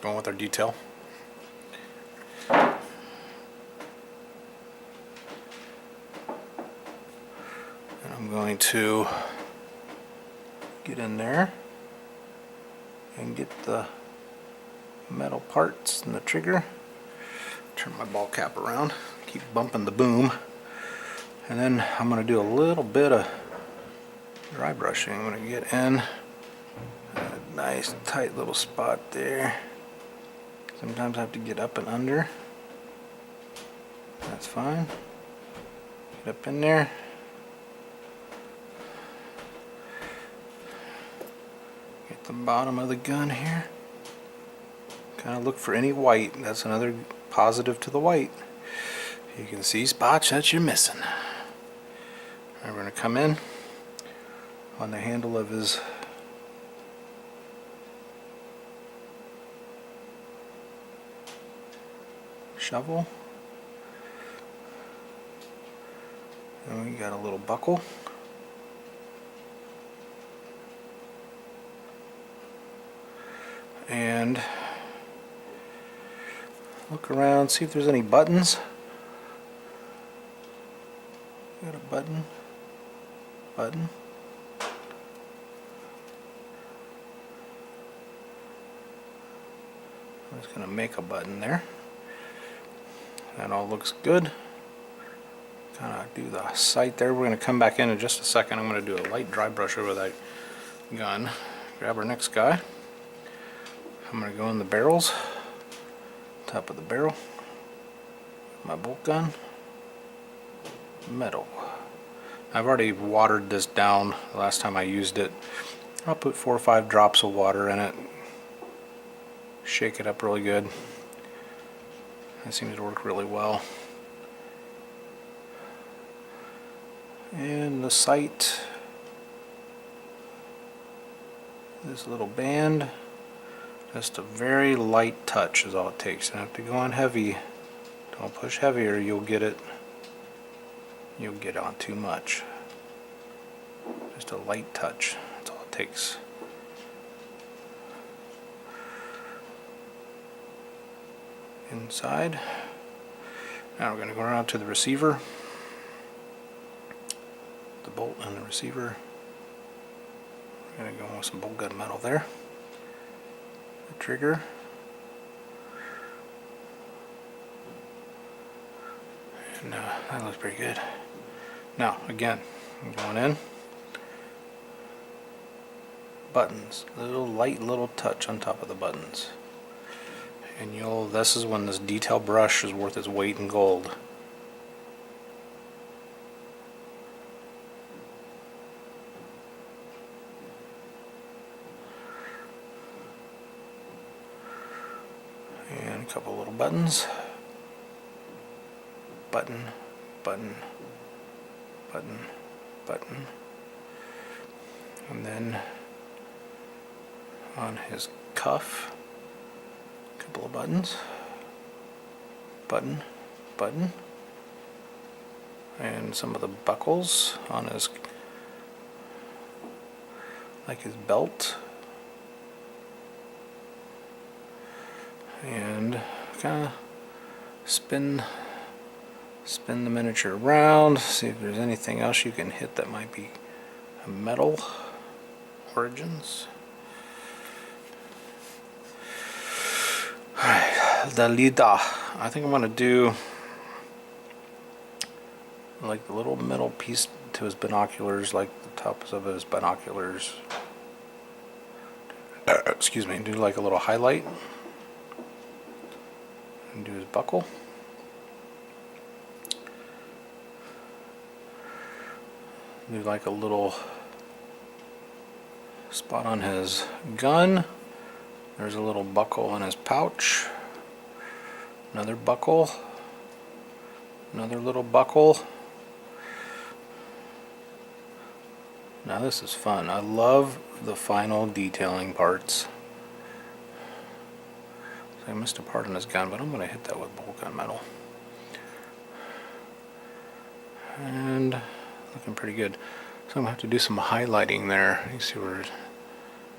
Speaker 1: going with our detail. And I'm going to get in there and get the metal parts and the trigger. Turn my ball cap around, keep bumping the boom, and then I'm going to do a little bit of dry brushing. I'm going to get in a nice tight little spot there. Sometimes I have to get up and under. That's fine. Get up in there. Get the bottom of the gun here. Kind of look for any white. That's another positive to the white. You can see spots that you're missing. We're going to come in on the handle of his shovel. And we got a little buckle. And look around, see if there's any buttons. Got a button. Button. I'm just going to make a button there. That all looks good. Kind of do the sight there. We're going to come back in just a second. I'm going to do a light dry brush over that gun. Grab our next guy. I'm going to go in the barrels. Top of the barrel. My bolt gun. Metal. I've already watered this down the last time I used it. I'll put 4 or 5 drops of water in it. Shake it up really good. That seems to work really well. And the sight, this little band, just a very light touch is all it takes. You don't have to go on heavy. Don't push heavier, you'll get on too much. Just a light touch, that's all it takes. Inside. Now we're going to go around to the receiver. The bolt and the receiver. We're going to go with some bolt gun metal there. The trigger. And that looks pretty good. Now again, I'm going in. Buttons. Light little touch on top of the buttons. And this is when this detail brush is worth its weight in gold. And a couple little buttons. Button, button, button, button. And then on his cuff, couple of buttons, button, button, and some of the buckles on his, like his belt, and kind of spin Spin the miniature around, see if there's anything else you can hit that might be a metal origins. Alright, Dalida. I think I'm going to do like the little metal piece to his binoculars, like the tops of his binoculars. Excuse me, do like a little highlight. And do his buckle. Do like a little spot on his gun. There's a little buckle in his pouch. Another buckle. Another little buckle. Now this is fun. I love the final detailing parts. So I missed a part on his gun, but I'm going to hit that with bolt gun metal. And looking pretty good. So I'm going to have to do some highlighting there. You see where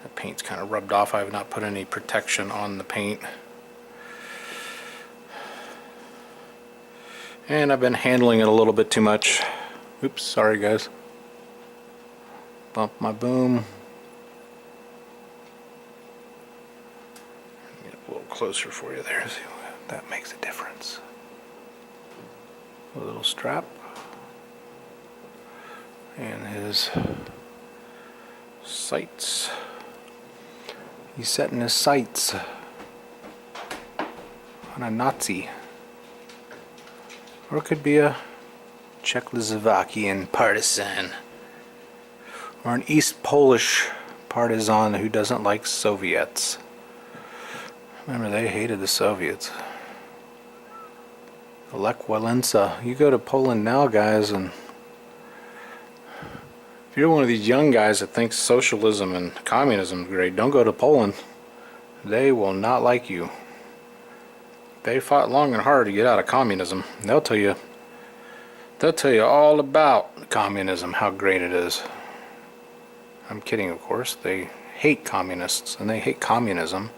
Speaker 1: the paint's kind of rubbed off. I have not put any protection on the paint. And I've been handling it a little bit too much. Oops, sorry guys. Bump my boom. Get a little closer for you there. See if that makes a difference. A little strap. And his sights. He's setting his sights on a Nazi. Or it could be a Czechoslovakian partisan. Or an East Polish partisan who doesn't like Soviets. Remember, they hated the Soviets. Lech Walesa. You go to Poland now, guys, and if you're one of these young guys that thinks socialism and communism is great, don't go to Poland. They will not like you. They fought long and hard to get out of communism. They'll tell you all about communism, how great it is. I'm kidding, of course. They hate communists and they hate communism.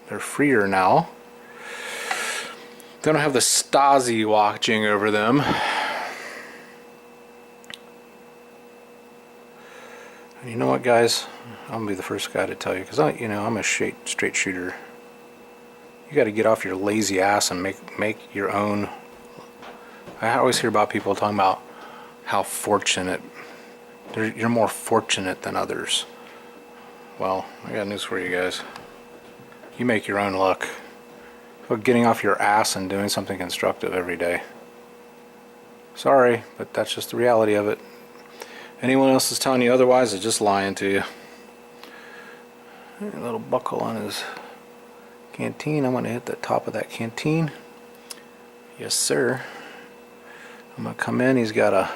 Speaker 1: They're freer now. They don't have the Stasi watching over them. And you know what, guys? I'm gonna be the first guy to tell you, because I'm a straight shooter. You got to get off your lazy ass and make your own. I always hear about people talking about how fortunate. You're more fortunate than others. Well, I got news for you guys. You make your own luck. But getting off your ass and doing something constructive every day. Sorry, but that's just the reality of it. Anyone else is telling you otherwise is just lying to you. A little buckle on his canteen. I'm going to hit the top of that canteen. Yes, sir. I'm going to come in. He's got a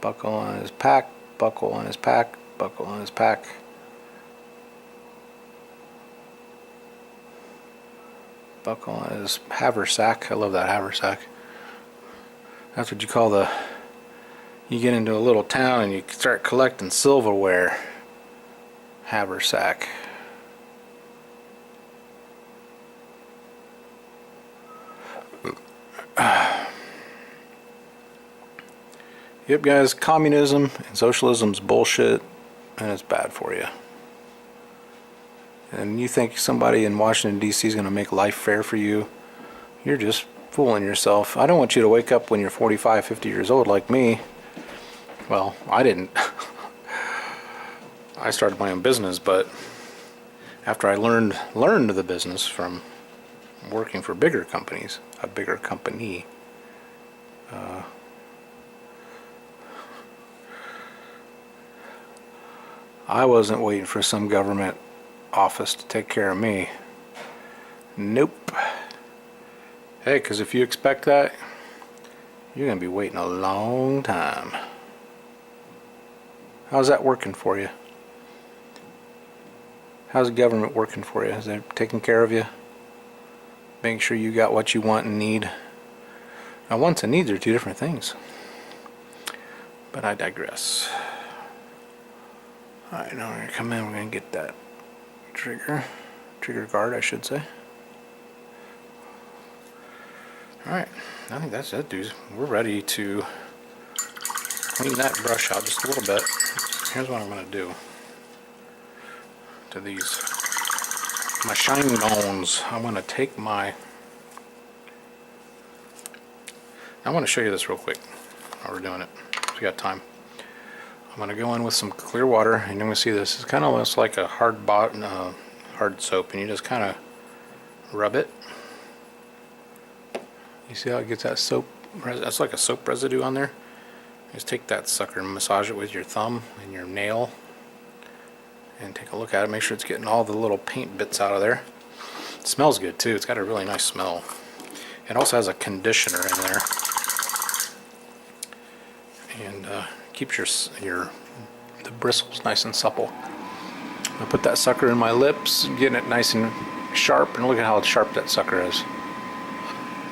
Speaker 1: buckle on his pack, buckle on his pack, buckle on his pack. Buckle on his haversack. I love that haversack. That's what you call you get into a little town and you start collecting silverware. Haversack. Yep, guys, communism and socialism's bullshit, and it's bad for you. And you think somebody in Washington, D.C. is going to make life fair for you? You're just fooling yourself. I don't want you to wake up when you're 45, 50 years old like me. Well, I didn't. I started my own business, but after I learned the business from working for bigger companies, a bigger company, I wasn't waiting for some government office to take care of me. Nope. Hey, because if you expect that, you're going to be waiting a long time. How's that working for you? How's the government working for you? Is they taking care of you? Making sure you got what you want and need? Now, wants and needs are two different things. But I digress. Alright, now we're going to come in, we're going to get that trigger guard, I should say. Alright, I think that's it, dudes. We're ready to clean that brush out just a little bit. Here's what I'm going to do to these. My shine bones. I'm going to take my... I want to show you this real quick while we're doing it. If we got time. I'm going to go in with some clear water, and you're going to see this. It's kind of almost like a hard soap, and you just kind of rub it. You see how it gets that soap? That's like a soap residue on there. Just take that sucker and massage it with your thumb and your nail, and take a look at it. Make sure it's getting all the little paint bits out of there. It smells good too. It's got a really nice smell. It also has a conditioner in there, and keeps the bristles nice and supple. I put that sucker in my lips, getting it nice and sharp, and look at how sharp that sucker is.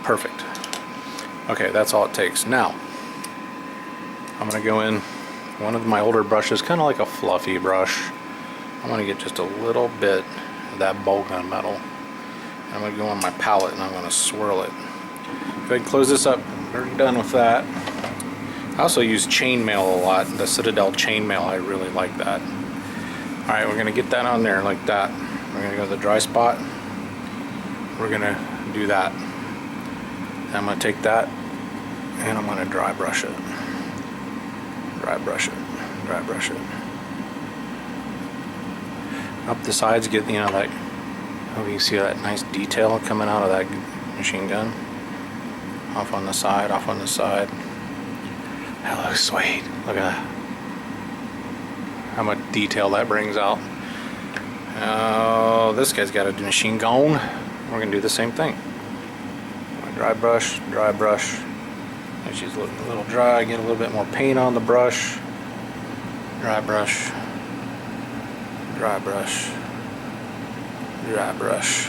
Speaker 1: Perfect. Okay, that's all it takes. Now, I'm going to go in one of my older brushes, kind of like a fluffy brush. I'm going to get just a little bit of that bowl gun metal. I'm going to go on my palette and I'm going to swirl it. Go ahead and close this up. We're done with that. I also use chainmail a lot. The Citadel chainmail, I really like that. Alright, we're going to get that on there like that. We're going to go to the dry spot. We're going to do that. I'm going to take that and I'm going to dry brush it. Dry brush it. Dry brush it. Up the sides, get, you know, that, hope you can see that nice detail coming out of that machine gun. Off on the side, off on the side. That looks sweet. Look at that. How much detail that brings out. Oh, this guy's got a machine gun. We're going to do the same thing. Dry brush, dry brush. If she's a little dry, get a little bit more paint on the brush. Dry brush. Dry brush. Dry brush.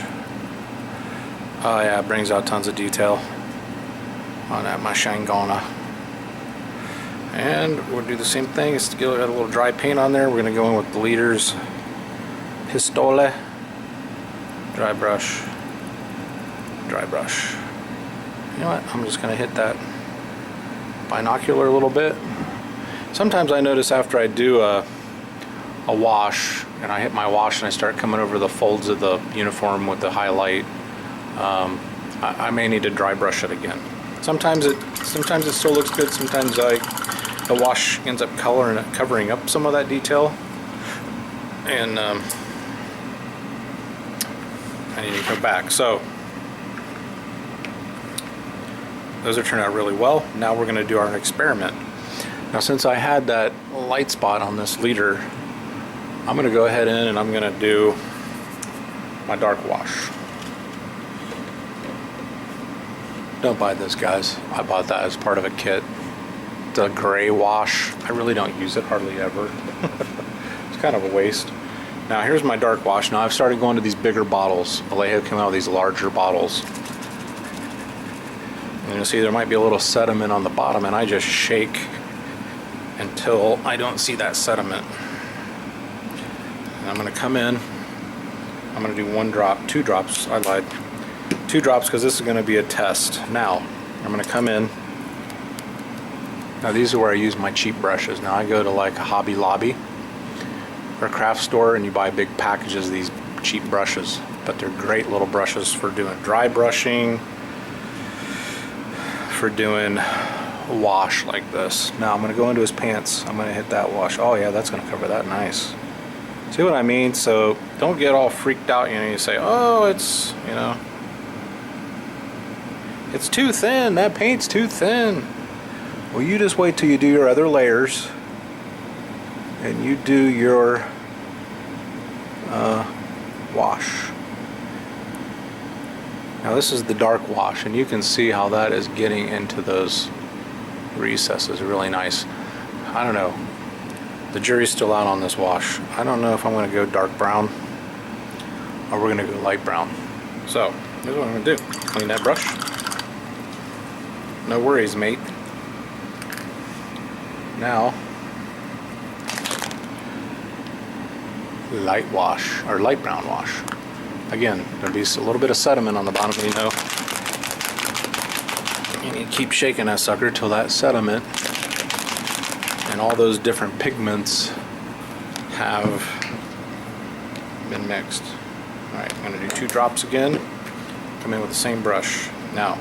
Speaker 1: Oh yeah, it brings out tons of detail on that machine gun. And we'll do the same thing. It's to get a little dry paint on there. We're going to go in with the leaders. Pistole. Dry brush. Dry brush. You know what? I'm just going to hit that binocular a little bit. Sometimes I notice after I do a wash, and I hit my wash and I start coming over the folds of the uniform with the highlight, I may need to dry brush it again. Sometimes it still looks good. Sometimes the wash ends up covering up some of that detail, and I need to go back. So those are turned out really well. Now we're going to do our experiment. Now, since I had that light spot on this leader, I'm going to go ahead in and I'm going to do my dark wash. Don't buy this, guys. I bought that as part of a kit. The gray wash, I really don't use it hardly ever. It's kind of a waste. Now here's my dark wash. Now I've started going to these bigger bottles. Vallejo came out with these larger bottles. And you'll see there might be a little sediment on the bottom, and I just shake until I don't see that sediment. And I'm going to come in. I'm going to do 1 drop, 2 drops. I lied. 2 drops because this is going to be a test. Now I'm going to come in. Now these are where I use my cheap brushes. Now I go to like a Hobby Lobby or a craft store and you buy big packages of these cheap brushes, but they're great little brushes for doing dry brushing, for doing a wash like this. Now I'm going to go into his pants. I'm going to hit that wash. Oh yeah, that's going to cover that nice. See what I mean? So don't get all freaked out, you know, you say, oh, it's, you know, it's too thin, that paint's too thin. Well, you just wait till you do your other layers and you do your wash. Now this is the dark wash, and you can see how that is getting into those recesses really nice. I don't know. The jury's still out on this wash. I don't know if I'm going to go dark brown or we're going to go light brown. So here's what I'm going to do. Clean that brush. No worries, mate. Now, light wash, or light brown wash. Again, there'll be a little bit of sediment on the bottom, you know. Keep shaking that sucker till that sediment and all those different pigments have been mixed. Alright, I'm going to do 2 drops again. Come in with the same brush. Now,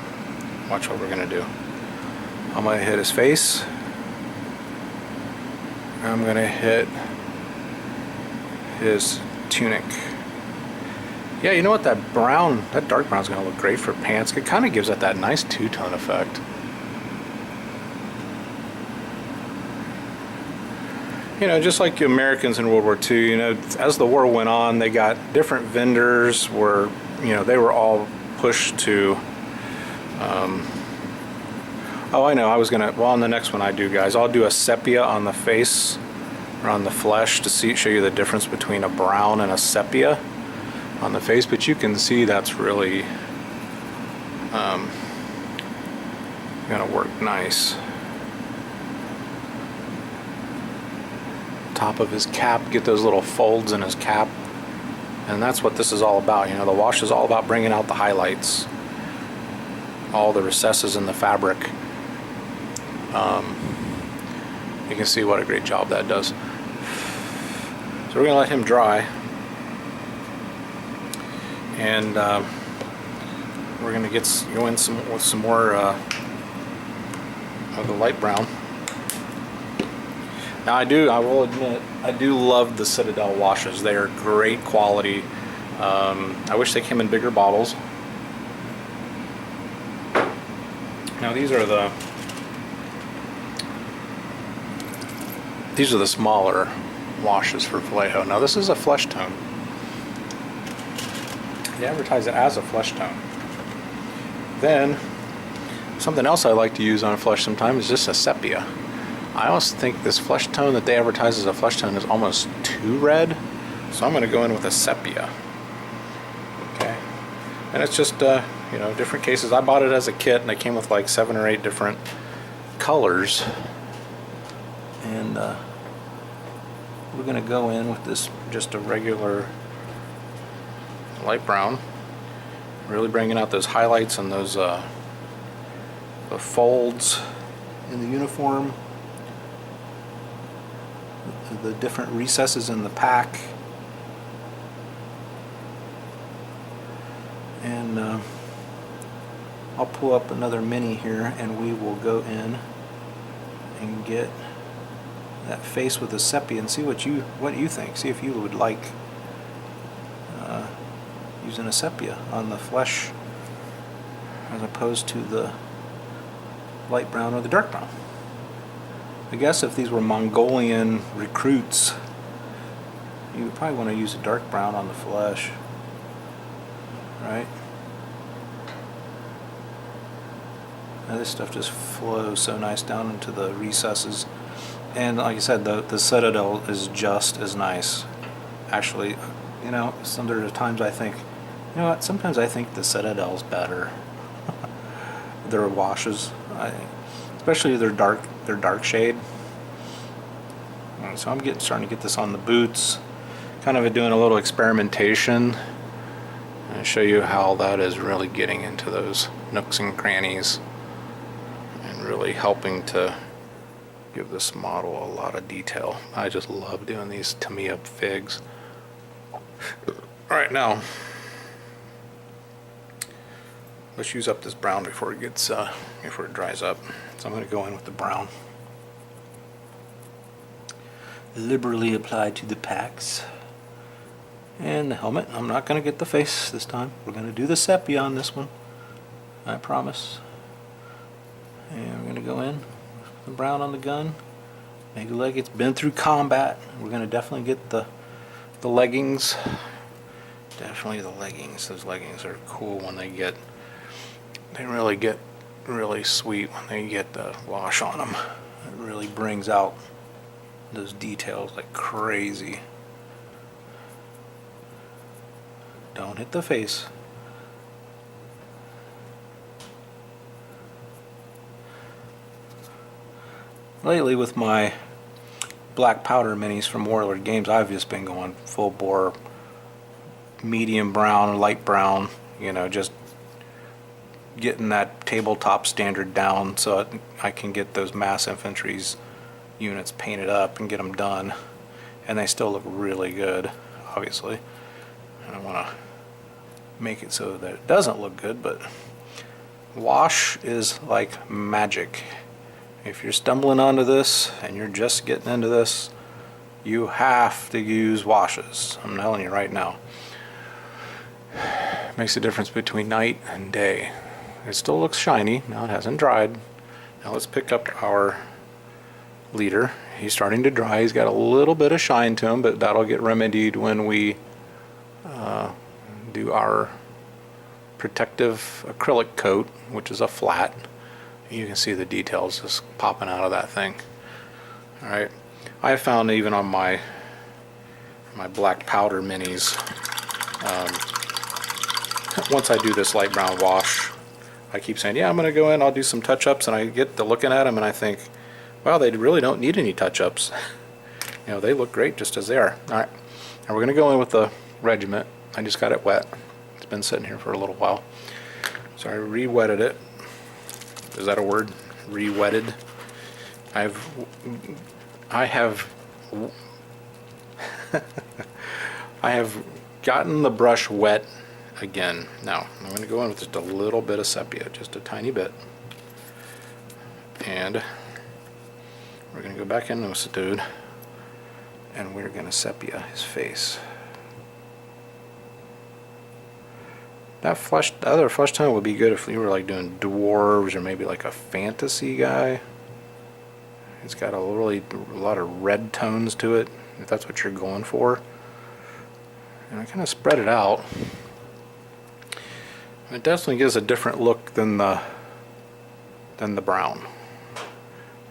Speaker 1: watch what we're going to do. I'm going to hit his face. I'm going to hit his tunic. Yeah, you know what? That brown, that dark brown is going to look great for pants. It kind of gives it that nice two-tone effect. You know, just like Americans in World War II, you know, as the war went on, they got different vendors were, you know, they were all pushed to, oh, I know, I was gonna, well, on the next one I do, guys, I'll do a sepia on the face or on the flesh to show you the difference between a brown and a sepia on the face, but you can see that's really gonna work nice. Top of his cap, get those little folds in his cap, and that's what this is all about. You know, the wash is all about bringing out the highlights, all the recesses in the fabric. You can see what a great job that does. So we're gonna let him dry, and we're gonna go in with some more of the light brown. Now I will admit, I do love the Citadel washes. They are great quality. I wish they came in bigger bottles. Now these are the smaller washes for Vallejo. Now this is a flesh tone. They advertise it as a flesh tone. Then something else I like to use on a flesh sometimes is just a sepia. I almost think this flesh tone that they advertise as a flesh tone is almost too red, so I'm going to go in with a sepia. Okay, and it's just you know, different cases. I bought it as a kit, and they came with like 7 or 8 different colors, and we're going to go in with this just a regular light brown, really bringing out those highlights and those the folds in the uniform, the different recesses in the pack, and I'll pull up another mini here, and we will go in and get that face with the sepia and see what you think. See if you would like using a sepia on the flesh as opposed to the light brown or the dark brown. I guess if these were Mongolian recruits, you would probably want to use a dark brown on the flesh, right? Now this stuff just flows so nice down into the recesses, and like I said, the Citadel is just as nice. Actually, you know, some of the times I think, you know what? Sometimes I think the Citadel's better. Their washes, especially their dark shade. So I'm starting to get this on the boots, kind of doing a little experimentation, and show you how that is really getting into those nooks and crannies and really helping to give this model a lot of detail. I just love doing these Tamiya figs. Alright, now let's use up this brown before it gets before it dries up. So I'm going to go in with the brown, liberally applied to the packs and the helmet. I'm not going to get the face this time. We're going to do the sepia on this one, I promise. And we're going to go in with the brown on the gun, make it like it's been through combat. We're going to definitely get the leggings. Definitely the leggings. Those leggings are cool when they really get really sweet when they get the wash on them. It really brings out those details like crazy. Don't hit the face. Lately with my black powder minis from Warlord Games, I've just been going full bore, medium brown, light brown, you know, just getting that tabletop standard down so I can get those mass infantry's units painted up and get them done. And they still look really good, obviously. I don't want to make it so that it doesn't look good, but wash is like magic. If you're stumbling onto this and you're just getting into this, you have to use washes. I'm telling you right now. Makes a difference between night and day. It still looks shiny. Now it hasn't dried. Now let's pick up our leader. He's starting to dry. He's got a little bit of shine to him, but that'll get remedied when we do our protective acrylic coat, which is a flat. You can see the details just popping out of that thing. Alright, I found even on my black powder minis, once I do this light brown wash, I keep saying, yeah, I'm going to go in, I'll do some touch-ups, and I get to looking at them and I think, wow, they really don't need any touch-ups. You know, they look great just as they are. Alright, now we're going to go in with the regiment. I just got it wet. It's been sitting here for a little while. So I re-wetted it. Is that a word? Re-wetted. I have I have gotten the brush wet again. Now I'm going to go in with just a little bit of sepia, just a tiny bit, and we're going to go back in with the dude, and we're going to sepia his face. That other flesh tone would be good if you were like doing dwarves or maybe like a fantasy guy. It's got a lot of red tones to it, if that's what you're going for. And I kind of spread it out. It definitely gives a different look than the brown.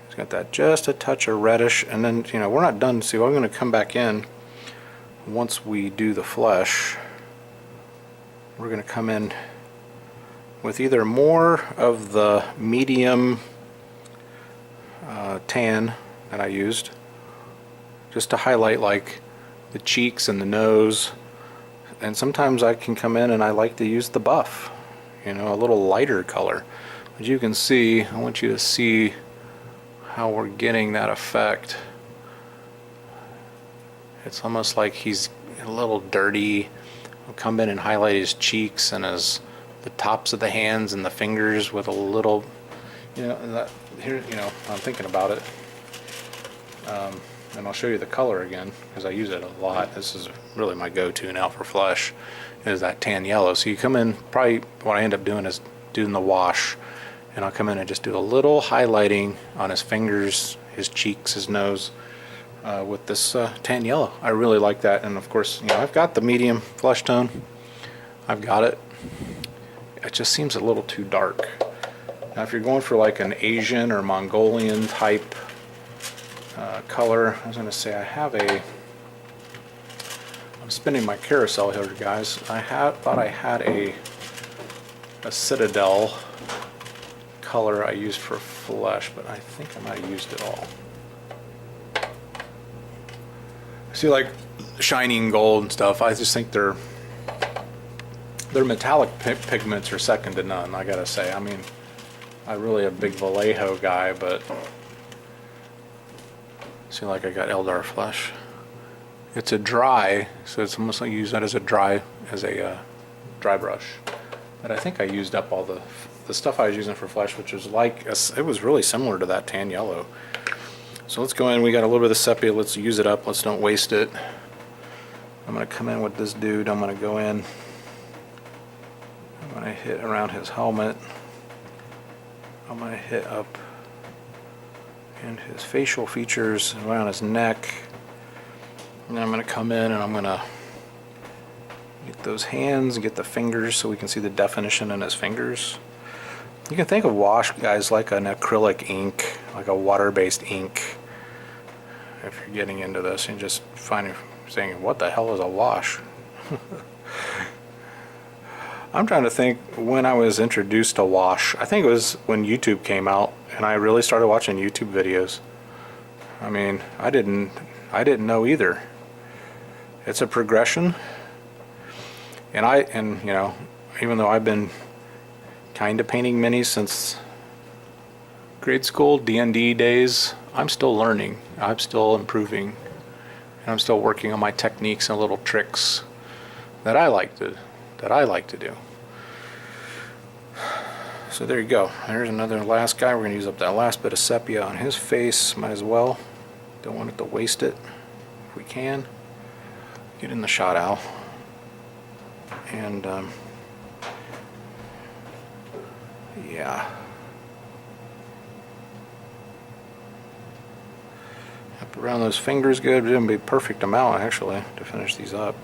Speaker 1: It's got that just a touch of reddish, and then we're not done. See, I'm going to come back in once we do the flesh. We're going to come in with either more of the medium tan that I used, just to highlight like the cheeks and the nose, and sometimes I can come in and I like to use the buff, a little lighter color. As you can see, I want you to see how we're getting that effect. It's almost like he's a little dirty. I'll come in and highlight his cheeks and the tops of the hands and the fingers with a little, I'm thinking about it. And I'll show you the color again because I use it a lot. This is really my go-to now for flesh, is that tan yellow. So you come in, probably what I end up doing is doing the wash, and I'll come in and just do a little highlighting on his fingers, his cheeks, his nose, with this tan yellow. I really like that. And of course, I've got the medium flesh tone. I've got it. It just seems a little too dark. Now if you're going for like an Asian or Mongolian type color, I was going to say I'm spinning my carousel here, guys. I thought I had a Citadel color I used for flesh, but I think I might have used it all. See, like shining gold and stuff, I just think their metallic pigments are second to none, I gotta say. I mean, I'm really a big Vallejo guy, but see, like I got Eldar flesh. It's a dry, so it's almost like you use that as a dry brush. But I think I used up all the stuff I was using for flesh, which was it was really similar to that tan yellow. So let's go in. We got a little bit of sepia. Let's use it up. Let's don't waste it. I'm going to come in with this dude. I'm going to go in. I'm going to hit around his helmet. I'm going to hit up in his facial features, around his neck. And then I'm going to come in and I'm going to get those hands and get the fingers so we can see the definition in his fingers. You can think of wash, guys, like an acrylic ink, like a water-based ink. If you're getting into this and just saying, what the hell is a wash? I'm trying to think when I was introduced to wash. I think it was when YouTube came out and I really started watching YouTube videos. I mean, I didn't know either. It's a progression. And even though I've been kind of painting minis since grade school, D&D days. I'm still learning. I'm still improving. And I'm still working on my techniques and little tricks that I like to do. So there you go. There's another last guy. We're going to use up that last bit of sepia on his face. Might as well. Don't want it to waste it if we can. Get in the shot, Al. And yeah. Up around those fingers good. It would be a perfect amount actually to finish these up.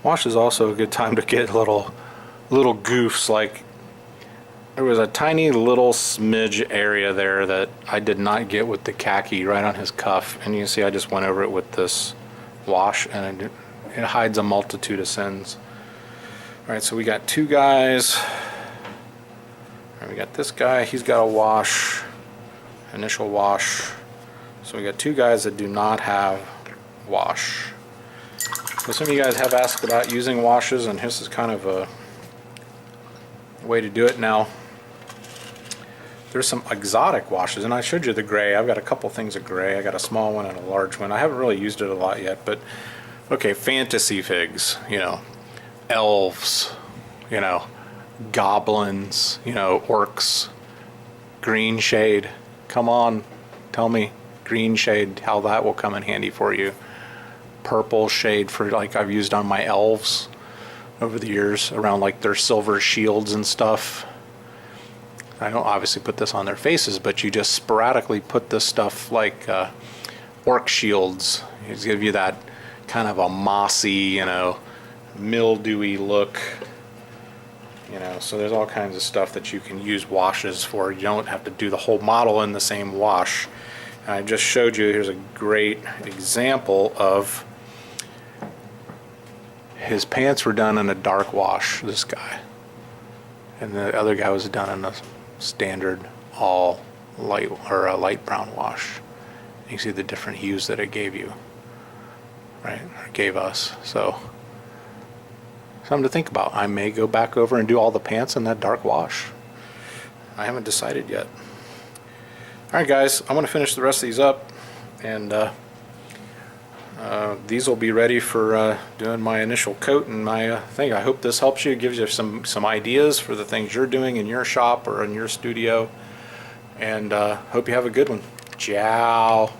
Speaker 1: Wash is also a good time to get little goofs. Like there was a tiny little smidge area there that I did not get with the khaki right on his cuff, and you can see I just went over it with this wash, and it hides a multitude of sins. Alright, so we got two guys. Right, we got this guy, he's got a wash, initial wash. So we got two guys that do not have wash. So some of you guys have asked about using washes, and this is kind of a way to do it. Now, there's some exotic washes, and I showed you the gray. I've got a couple things of gray. I got a small one and a large one. I haven't really used it a lot yet, but okay, fantasy figs, you know, elves, you know, goblins, you know, orcs, green shade. Come on, tell me, green shade, how that will come in handy for you. Purple shade for, like, I've used on my elves over the years around like their silver shields and stuff. I don't obviously put this on their faces, but you just sporadically put this stuff like orc shields. It's give you that kind of a mossy, you know, mildewy look. You know, so there's all kinds of stuff that you can use washes for. You don't have to do the whole model in the same wash. And I just showed you, here's a great example of his pants were done in a dark wash, this guy. And the other guy was done in a standard all light or a light brown wash. You see the different hues that it gave you, right? Or gave us. So something to think about. I may go back over and do all the pants in that dark wash. I haven't decided yet. Alright guys, I'm going to finish the rest of these up, and these will be ready for doing my initial coat and my thing. I hope this helps you, gives you some ideas for the things you're doing in your shop or in your studio, and hope you have a good one. Ciao.